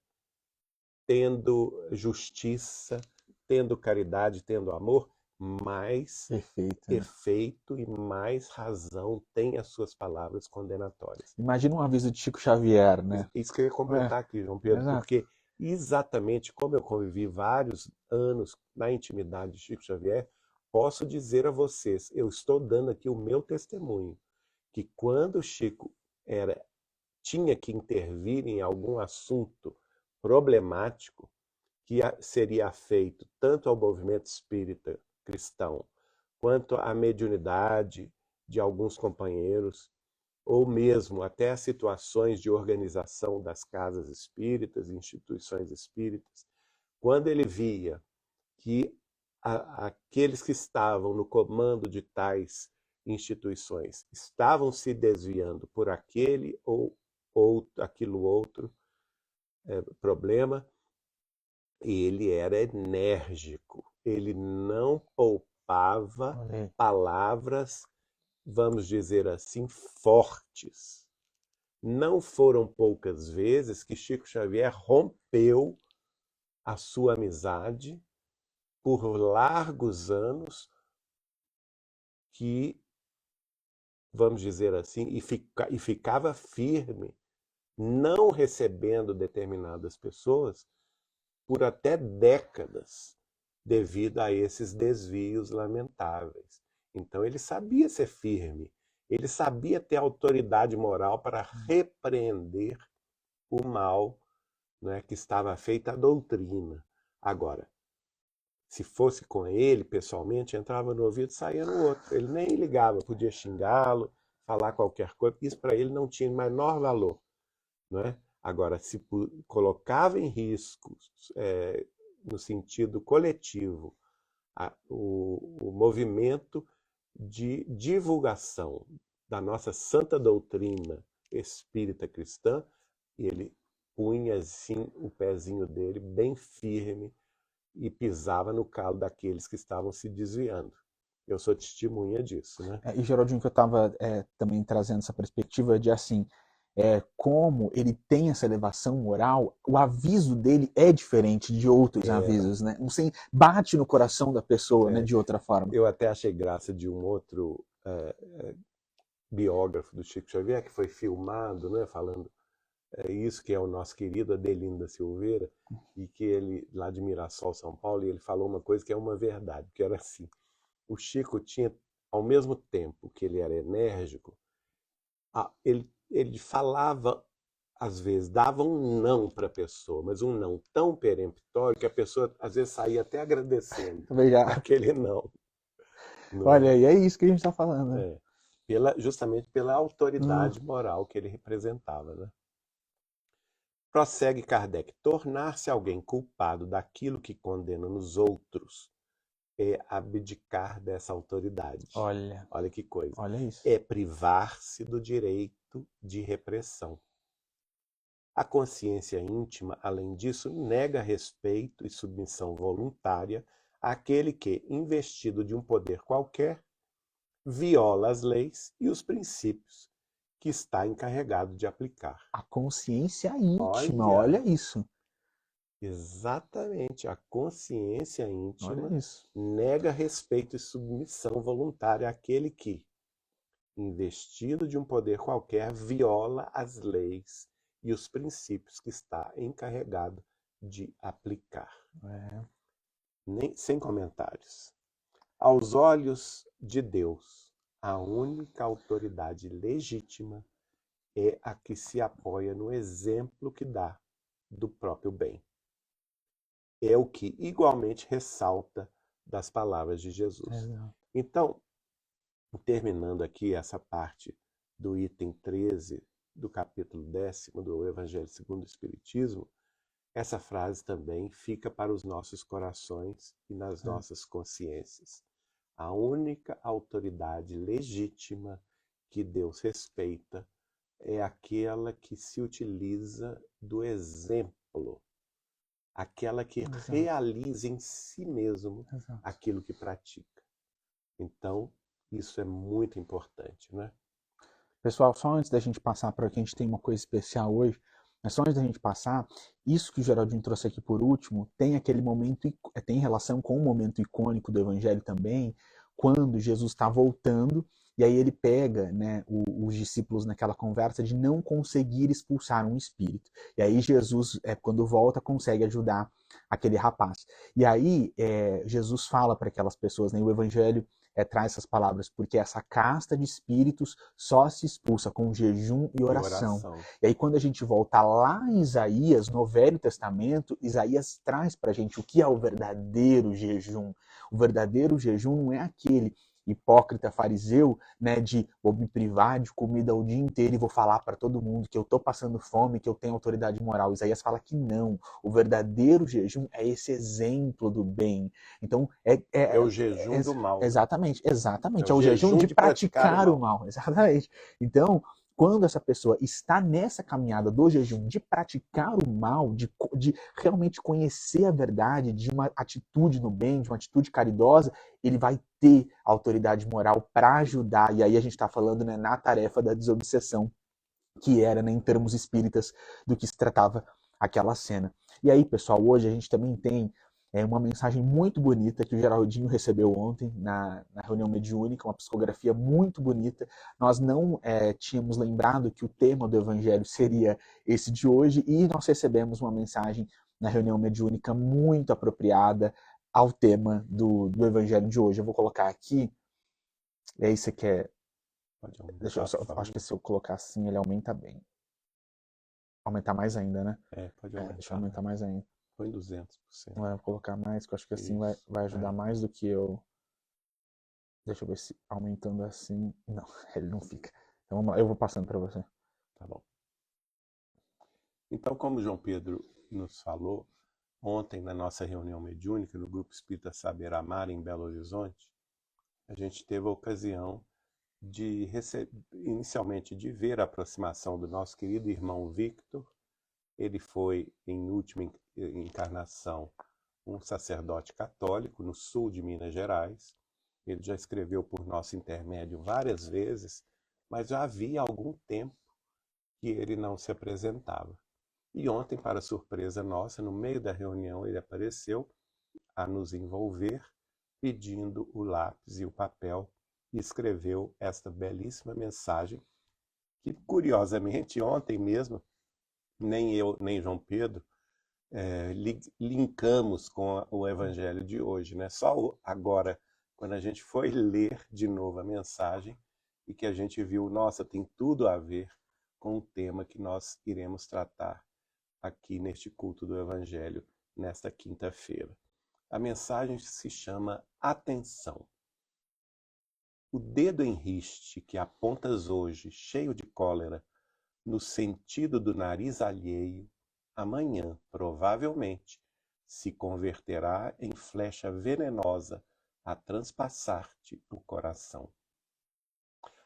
tendo justiça, tendo caridade, tendo amor, mais efeito e mais razão tem as suas palavras condenatórias. Imagina um aviso de Chico Xavier, né? Isso que eu ia completar aqui, João Pedro, porque exatamente como eu convivi vários anos na intimidade de Chico Xavier, posso dizer a vocês, eu estou dando aqui o meu testemunho, que quando o Chico tinha que intervir em algum assunto problemático, que seria afeito tanto ao movimento espírita cristão, quanto à mediunidade de alguns companheiros, ou mesmo até as situações de organização das casas espíritas, instituições espíritas, quando ele via que aqueles que estavam no comando de tais instituições estavam se desviando por aquele ou aquilo outro problema, ele era enérgico, ele não poupava palavras vamos dizer assim, fortes. Não foram poucas vezes que Chico Xavier rompeu a sua amizade por largos anos, que, vamos dizer assim, e ficava firme, não recebendo determinadas pessoas por até décadas, devido a esses desvios lamentáveis. Então ele sabia ser firme, ele sabia ter autoridade moral para repreender o mal, né, que estava feita a doutrina. Agora, se fosse com ele pessoalmente, entrava no ouvido e saía no outro. Ele nem ligava, podia xingá-lo, falar qualquer coisa, isso para ele não tinha o menor valor. Não é? Agora, se colocava em risco, no sentido coletivo, o movimento de divulgação da nossa santa doutrina espírita cristã, ele punha assim o pezinho dele bem firme e pisava no calo daqueles que estavam se desviando. Eu sou testemunha disso, né? E Geraldinho, que eu estava também trazendo essa perspectiva de assim, como ele tem essa elevação moral, o aviso dele é diferente de outros avisos, né? Assim, bate no coração da pessoa, né, de outra forma. Eu até achei graça de um outro biógrafo do Chico Xavier, que foi filmado, né, falando isso, que é o nosso querido Adelinda Silveira, e que ele, lá de Mirassol, São Paulo, e ele falou uma coisa que é uma verdade, que era assim: o Chico tinha, ao mesmo tempo que ele era enérgico, ele falava, às vezes, dava um não para a pessoa, mas um não tão peremptório que a pessoa, às vezes, saía até agradecendo aquele não. Olha, e é isso que a gente está falando, né? Justamente pela autoridade moral que ele representava, né? Prossegue Kardec: tornar-se alguém culpado daquilo que condena nos outros é abdicar dessa autoridade. Olha que coisa. Olha isso. É privar-se do direito de repressão. A consciência íntima, além disso, nega respeito e submissão voluntária àquele que, investido de um poder qualquer, viola as leis e os princípios que está encarregado de aplicar. A consciência íntima, olha isso. Exatamente, a consciência íntima nega respeito e submissão voluntária àquele que, investido de um poder qualquer, viola as leis e os princípios que está encarregado de aplicar. Sem comentários. Aos olhos de Deus, a única autoridade legítima é a que se apoia no exemplo que dá do próprio bem. É o que igualmente ressalta das palavras de Jesus. Então, terminando aqui essa parte do item 13 do capítulo 10º do Evangelho segundo o Espiritismo, essa frase também fica para os nossos corações e nas nossas consciências. A única autoridade legítima que Deus respeita é aquela que se utiliza do exemplo, aquela que realiza em si mesmo aquilo que pratica. Então, isso é muito importante, né? Pessoal, só antes da gente passar para que a gente tem uma coisa especial hoje, mas só antes da gente passar, isso que o Geraldinho trouxe aqui por último, tem aquele momento, tem relação com o momento icônico do Evangelho também, quando Jesus está voltando, e aí ele pega, né, os discípulos naquela conversa de não conseguir expulsar um espírito. E aí Jesus, quando volta, consegue ajudar aquele rapaz. E aí Jesus fala para aquelas pessoas, né, o Evangelho traz essas palavras, porque essa casta de espíritos só se expulsa com jejum e oração. E aí quando a gente volta lá em Isaías, no Velho Testamento, Isaías traz pra gente o que é o verdadeiro jejum. O verdadeiro jejum não é aquele hipócrita fariseu, né, de vou me privar de comida o dia inteiro e vou falar para todo mundo que eu estou passando fome, que eu tenho autoridade moral. Isaías fala que não. O verdadeiro jejum é esse exemplo do bem. Então é o jejum do mal. Exatamente. É o jejum de praticar o mal. Exatamente. Então, quando essa pessoa está nessa caminhada do jejum de praticar o mal, de realmente conhecer a verdade, de uma atitude no bem, de uma atitude caridosa, ele vai ter autoridade moral para ajudar. E aí a gente está falando, né, na tarefa da desobsessão, que era, né, em termos espíritas, do que se tratava aquela cena. E aí, pessoal, hoje a gente também tem uma mensagem muito bonita que o Geraldinho recebeu ontem na reunião mediúnica, uma psicografia muito bonita. Nós não tínhamos lembrado que o tema do Evangelho seria esse de hoje, e nós recebemos uma mensagem na reunião mediúnica muito apropriada ao tema do Evangelho de hoje. Eu vou colocar aqui, e aí você quer... Deixa eu só, acho que se eu colocar assim, ele aumenta bem. Aumentar mais ainda, né? Pode aumentar. Deixa eu aumentar mais ainda. Põe 200%. Vou colocar mais, que eu acho que assim vai ajudar mais do que eu... Deixa eu ver se aumentando assim... Não, ele não fica. Então vamos lá, eu vou passando para você. Tá bom. Então, como o João Pedro nos falou, ontem na nossa reunião mediúnica, no Grupo Espírita Saber Amar, em Belo Horizonte, a gente teve a ocasião de inicialmente de ver a aproximação do nosso querido irmão Victor. Ele foi, em última encarnação, um sacerdote católico no sul de Minas Gerais. Ele já escreveu por nosso intermédio várias vezes, mas já havia algum tempo que ele não se apresentava. E ontem, para surpresa nossa, no meio da reunião, ele apareceu a nos envolver, pedindo o lápis e o papel, e escreveu esta belíssima mensagem, que, curiosamente, ontem mesmo, nem eu, nem João Pedro, linkamos com o Evangelho de hoje, né? Só agora, quando a gente foi ler de novo a mensagem, e que a gente viu, nossa, tem tudo a ver com o tema que nós iremos tratar aqui neste culto do Evangelho, nesta quinta-feira. A mensagem se chama Atenção. O dedo em riste que apontas hoje, cheio de cólera, no sentido do nariz alheio, amanhã, provavelmente, se converterá em flecha venenosa a transpassar-te o coração.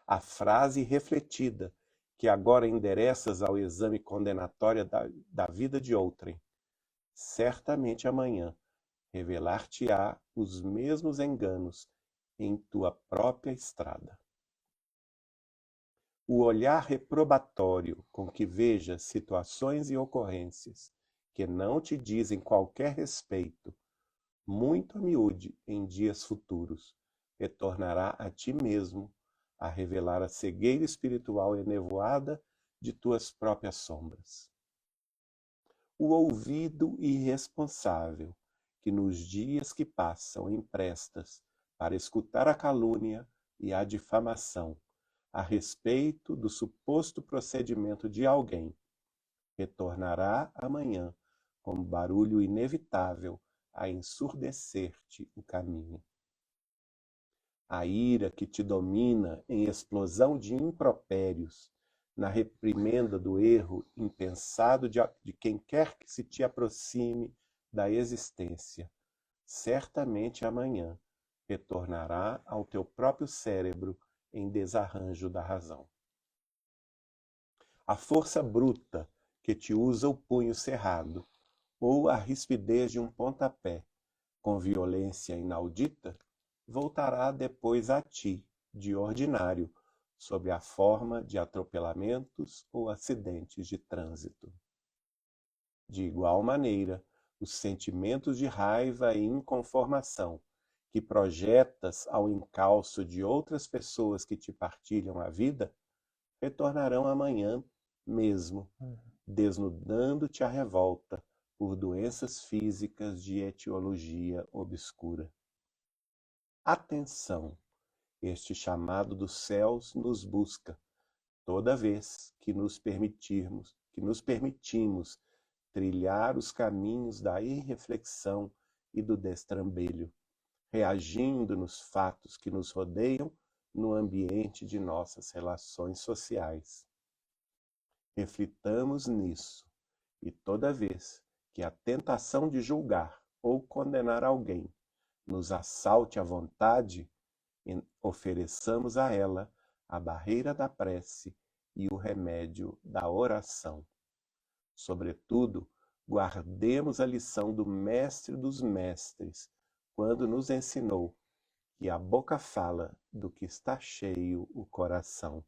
A frase refletida que agora endereças ao exame condenatório da vida de outrem, certamente amanhã revelar-te-á os mesmos enganos em tua própria estrada. O olhar reprobatório com que vejas situações e ocorrências que não te dizem qualquer respeito, muito a miúde em dias futuros, retornará a ti mesmo a revelar a cegueira espiritual enevoada de tuas próprias sombras. O ouvido irresponsável que nos dias que passam emprestas para escutar a calúnia e a difamação a respeito do suposto procedimento de alguém, retornará amanhã com barulho inevitável a ensurdecer-te o caminho. A ira que te domina em explosão de impropérios, na reprimenda do erro impensado de quem quer que se te aproxime da existência, certamente amanhã retornará ao teu próprio cérebro em desarranjo da razão. A força bruta que te usa o punho cerrado, ou a rispidez de um pontapé, com violência inaudita, voltará depois a ti, de ordinário, sob a forma de atropelamentos ou acidentes de trânsito. De igual maneira, os sentimentos de raiva e inconformação que projetas ao encalço de outras pessoas que te partilham a vida, retornarão amanhã mesmo, desnudando-te a revolta por doenças físicas de etiologia obscura. Atenção! Este chamado dos céus nos busca, toda vez que nos permitimos trilhar os caminhos da irreflexão e do destrambelho, reagindo nos fatos que nos rodeiam no ambiente de nossas relações sociais. Reflitamos nisso, e toda vez que a tentação de julgar ou condenar alguém nos assalte à vontade, ofereçamos a ela a barreira da prece e o remédio da oração. Sobretudo, guardemos a lição do Mestre dos Mestres, quando nos ensinou que a boca fala do que está cheio o coração.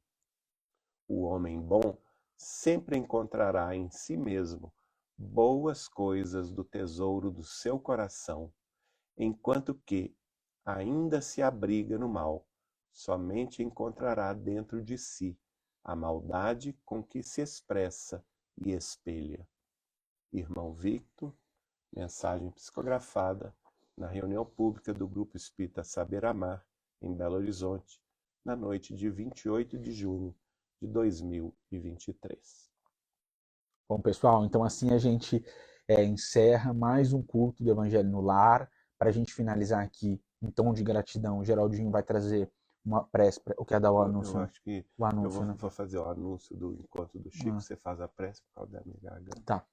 O homem bom sempre encontrará em si mesmo boas coisas do tesouro do seu coração, enquanto que ainda se abriga no mal, somente encontrará dentro de si a maldade com que se expressa e espelha. Irmão Victor, mensagem psicografada na reunião pública do Grupo Espírita Saber Amar, em Belo Horizonte, na noite de 28 de junho de 2023. Bom, pessoal, então assim a gente encerra mais um culto do Evangelho no Lar. Para a gente finalizar aqui, em tom de gratidão, o Geraldinho vai trazer uma prece, o que é dar o anúncio. Eu acho que o anúncio, eu vou fazer o anúncio do encontro do Chico, você faz a prece por causa da minha garganta. Tá.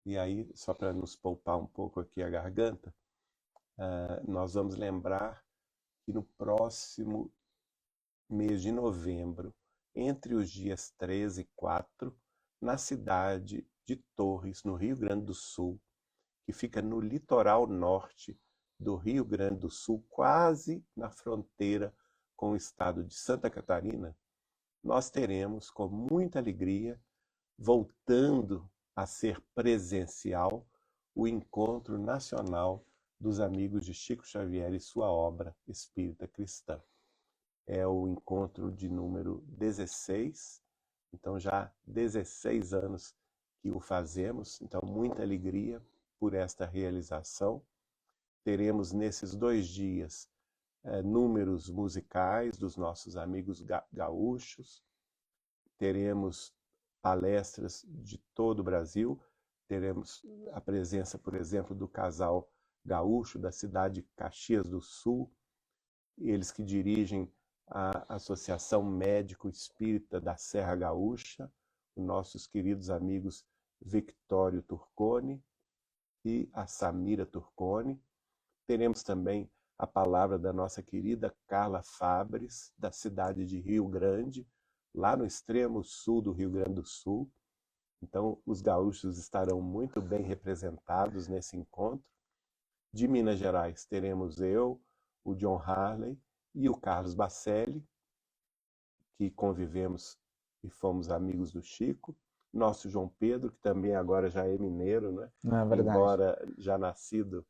E aí, só para nos poupar um pouco aqui a garganta, nós vamos lembrar que no próximo mês de novembro, entre os dias 13 e 4, na cidade de Torres, no Rio Grande do Sul, que fica no litoral norte do Rio Grande do Sul, quase na fronteira com o estado de Santa Catarina, nós teremos, com muita alegria, voltando a ser presencial, o Encontro Nacional dos Amigos de Chico Xavier e sua obra Espírita Cristã. É o encontro de número 16, então já 16 anos que o fazemos, então muita alegria por esta realização. Teremos nesses 2 dias números musicais dos nossos amigos gaúchos, teremos palestras de todo o Brasil, teremos a presença, por exemplo, do casal gaúcho da cidade de Caxias do Sul, eles que dirigem a Associação Médico Espírita da Serra Gaúcha, os nossos queridos amigos Victório Turconi e a Samira Turconi. Teremos também a palavra da nossa querida Carla Fabres, da cidade de Rio Grande, lá no extremo sul do Rio Grande do Sul. Então, os gaúchos estarão muito bem representados nesse encontro. De Minas Gerais, teremos eu, o John Harley e o Carlos Bacelli, que convivemos e fomos amigos do Chico. Nosso João Pedro, que também agora já é mineiro, né? Não é verdade. Embora já nascido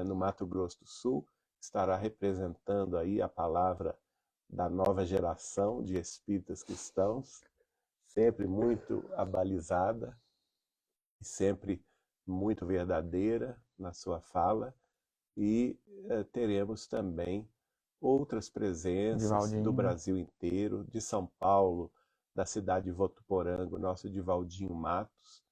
no Mato Grosso do Sul, estará representando aí a palavra da nova geração de espíritas cristãos, sempre muito abalizada e sempre muito verdadeira na sua fala. E teremos também outras presenças Divaldinho, do Brasil inteiro, de São Paulo, da cidade de Votuporanga, o nosso Divaldinho Matos,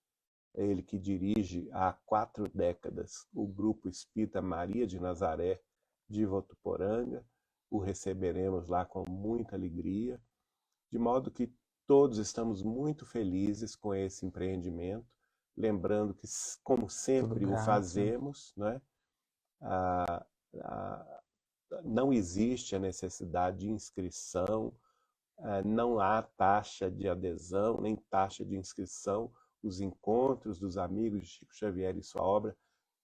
ele que dirige há 4 décadas o Grupo Espírita Maria de Nazaré de Votuporanga. O receberemos lá com muita alegria, de modo que todos estamos muito felizes com esse empreendimento, lembrando que, como sempre o fazemos, né? Não existe a necessidade de inscrição, não há taxa de adesão, nem taxa de inscrição. Os encontros dos amigos de Chico Xavier e sua obra,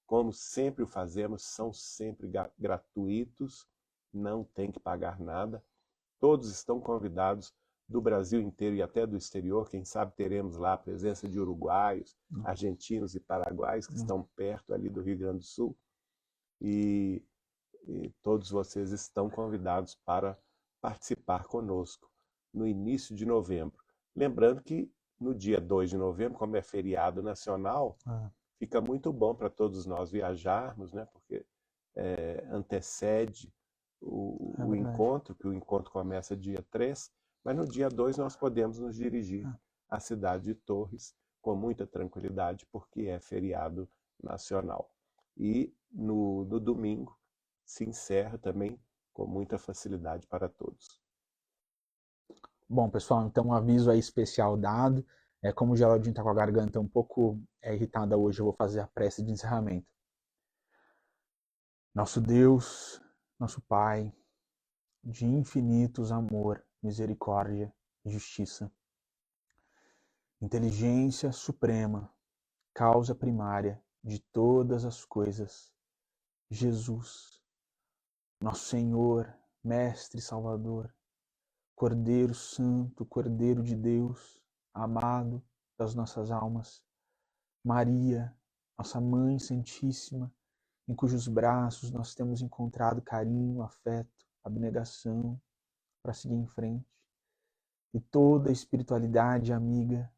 como sempre o fazemos, são sempre gratuitos, não tem que pagar nada. Todos estão convidados do Brasil inteiro e até do exterior. Quem sabe teremos lá a presença de uruguaios, argentinos e paraguaios que estão perto ali do Rio Grande do Sul. E todos vocês estão convidados para participar conosco no início de novembro. Lembrando que no dia 2 de novembro, como é feriado nacional, fica muito bom para todos nós viajarmos, né? Porque antecede o encontro, que o encontro começa dia 3, mas no dia 2 nós podemos nos dirigir à cidade de Torres com muita tranquilidade, porque é feriado nacional. E no domingo se encerra também com muita facilidade para todos. Bom, pessoal, então um aviso aí especial dado. Como o Geraldinho está com a garganta um pouco irritada hoje, eu vou fazer a prece de encerramento. Nosso Deus, nosso Pai, de infinitos amor, misericórdia e justiça, inteligência suprema, causa primária de todas as coisas, Jesus, nosso Senhor, Mestre Salvador, Cordeiro Santo, Cordeiro de Deus, amado das nossas almas, Maria, nossa Mãe Santíssima, em cujos braços nós temos encontrado carinho, afeto, abnegação para seguir em frente, e toda a espiritualidade amiga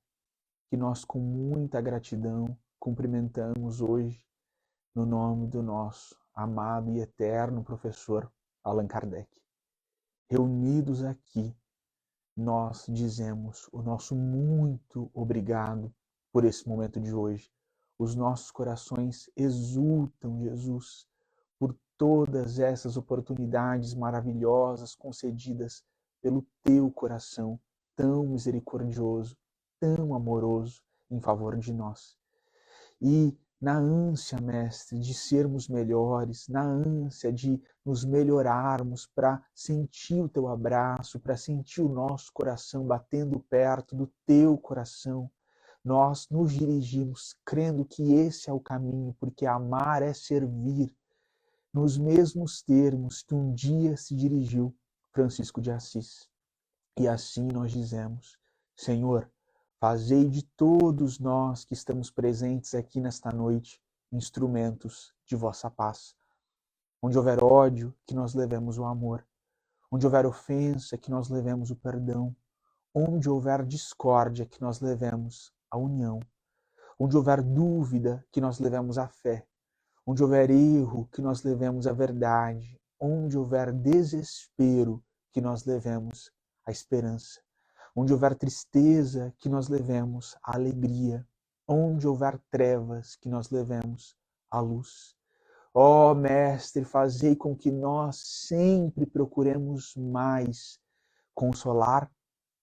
que nós com muita gratidão cumprimentamos hoje no nome do nosso amado e eterno professor Allan Kardec. Reunidos aqui, nós dizemos o nosso muito obrigado por esse momento de hoje. Os nossos corações exultam, Jesus, por todas essas oportunidades maravilhosas concedidas pelo teu coração tão misericordioso, tão amoroso em favor de nós. E na ânsia, Mestre, de sermos melhores, na ânsia de nos melhorarmos para sentir o teu abraço, para sentir o nosso coração batendo perto do teu coração, nós nos dirigimos crendo que esse é o caminho, porque amar é servir, nos mesmos termos que um dia se dirigiu Francisco de Assis. E assim nós dizemos: Senhor, fazei de todos nós que estamos presentes aqui nesta noite instrumentos de vossa paz. Onde houver ódio, que nós levemos o amor. Onde houver ofensa, que nós levemos o perdão. Onde houver discórdia, que nós levemos a união. Onde houver dúvida, que nós levemos a fé. Onde houver erro, que nós levemos a verdade. Onde houver desespero, que nós levemos a esperança. Onde houver tristeza, que nós levemos a alegria. Onde houver trevas, que nós levemos a luz. Ó Mestre, fazei com que nós sempre procuremos mais consolar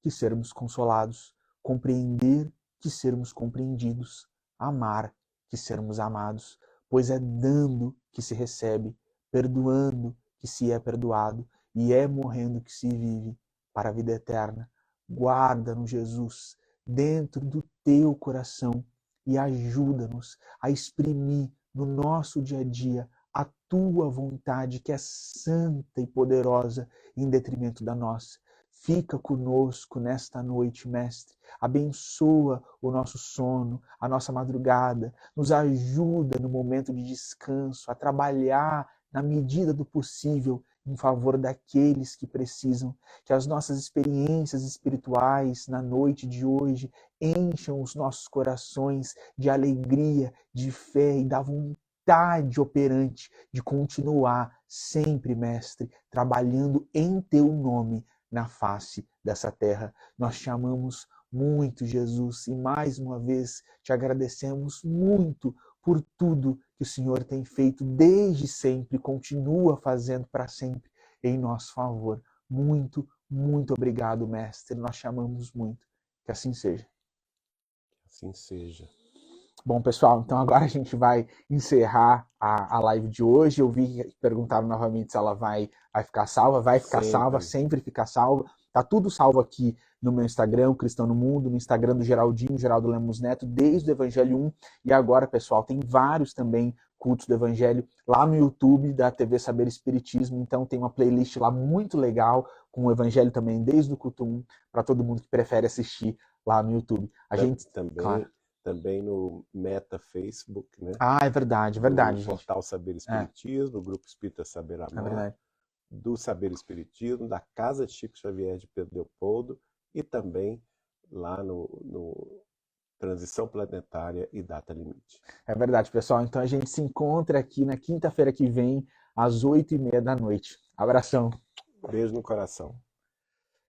que sermos consolados, compreender que sermos compreendidos, amar que sermos amados, pois é dando que se recebe, perdoando que se é perdoado, e é morrendo que se vive para a vida eterna. Guarda-nos, Jesus, dentro do teu coração e ajuda-nos a exprimir no nosso dia a dia a tua vontade, que é santa e poderosa, em detrimento da nossa. Fica conosco nesta noite, Mestre. Abençoa o nosso sono, a nossa madrugada. Nos ajuda no momento de descanso a trabalhar na medida do possível em favor daqueles que precisam. Que as nossas experiências espirituais na noite de hoje encham os nossos corações de alegria, de fé e da vontade operante de continuar sempre, Mestre, trabalhando em teu nome na face dessa terra. Nós te amamos muito, Jesus, e mais uma vez te agradecemos muito por tudo que o Senhor tem feito desde sempre, continua fazendo para sempre em nosso favor. Muito, muito obrigado, Mestre. Nós te amamos muito. Que assim seja. Que assim seja. Bom, pessoal, então agora a gente vai encerrar a live de hoje. Eu vi que perguntaram novamente se ela vai ficar salva. Vai ficar salva, sempre fica salva. Tá tudo salvo aqui no meu Instagram, Cristão no Mundo, no Instagram do Geraldinho, Geraldo Lemos Neto, desde o Evangelho 1. E agora, pessoal, tem vários também cultos do Evangelho lá no YouTube da TV Saber Espiritismo. Então tem uma playlist lá muito legal, com o Evangelho também desde o culto 1, para todo mundo que prefere assistir lá no YouTube. Também no Meta Facebook, né? Ah, é verdade, verdade. No portal Saber Espiritismo, do Grupo Espírita Saber Amar, verdade. Do Saber Espiritismo, da Casa de Chico Xavier de Pedro Leopoldo e também lá no Transição Planetária e Data Limite. É verdade, pessoal. Então a gente se encontra aqui na quinta-feira que vem, às 8h30 da noite. Abração. Beijo no coração.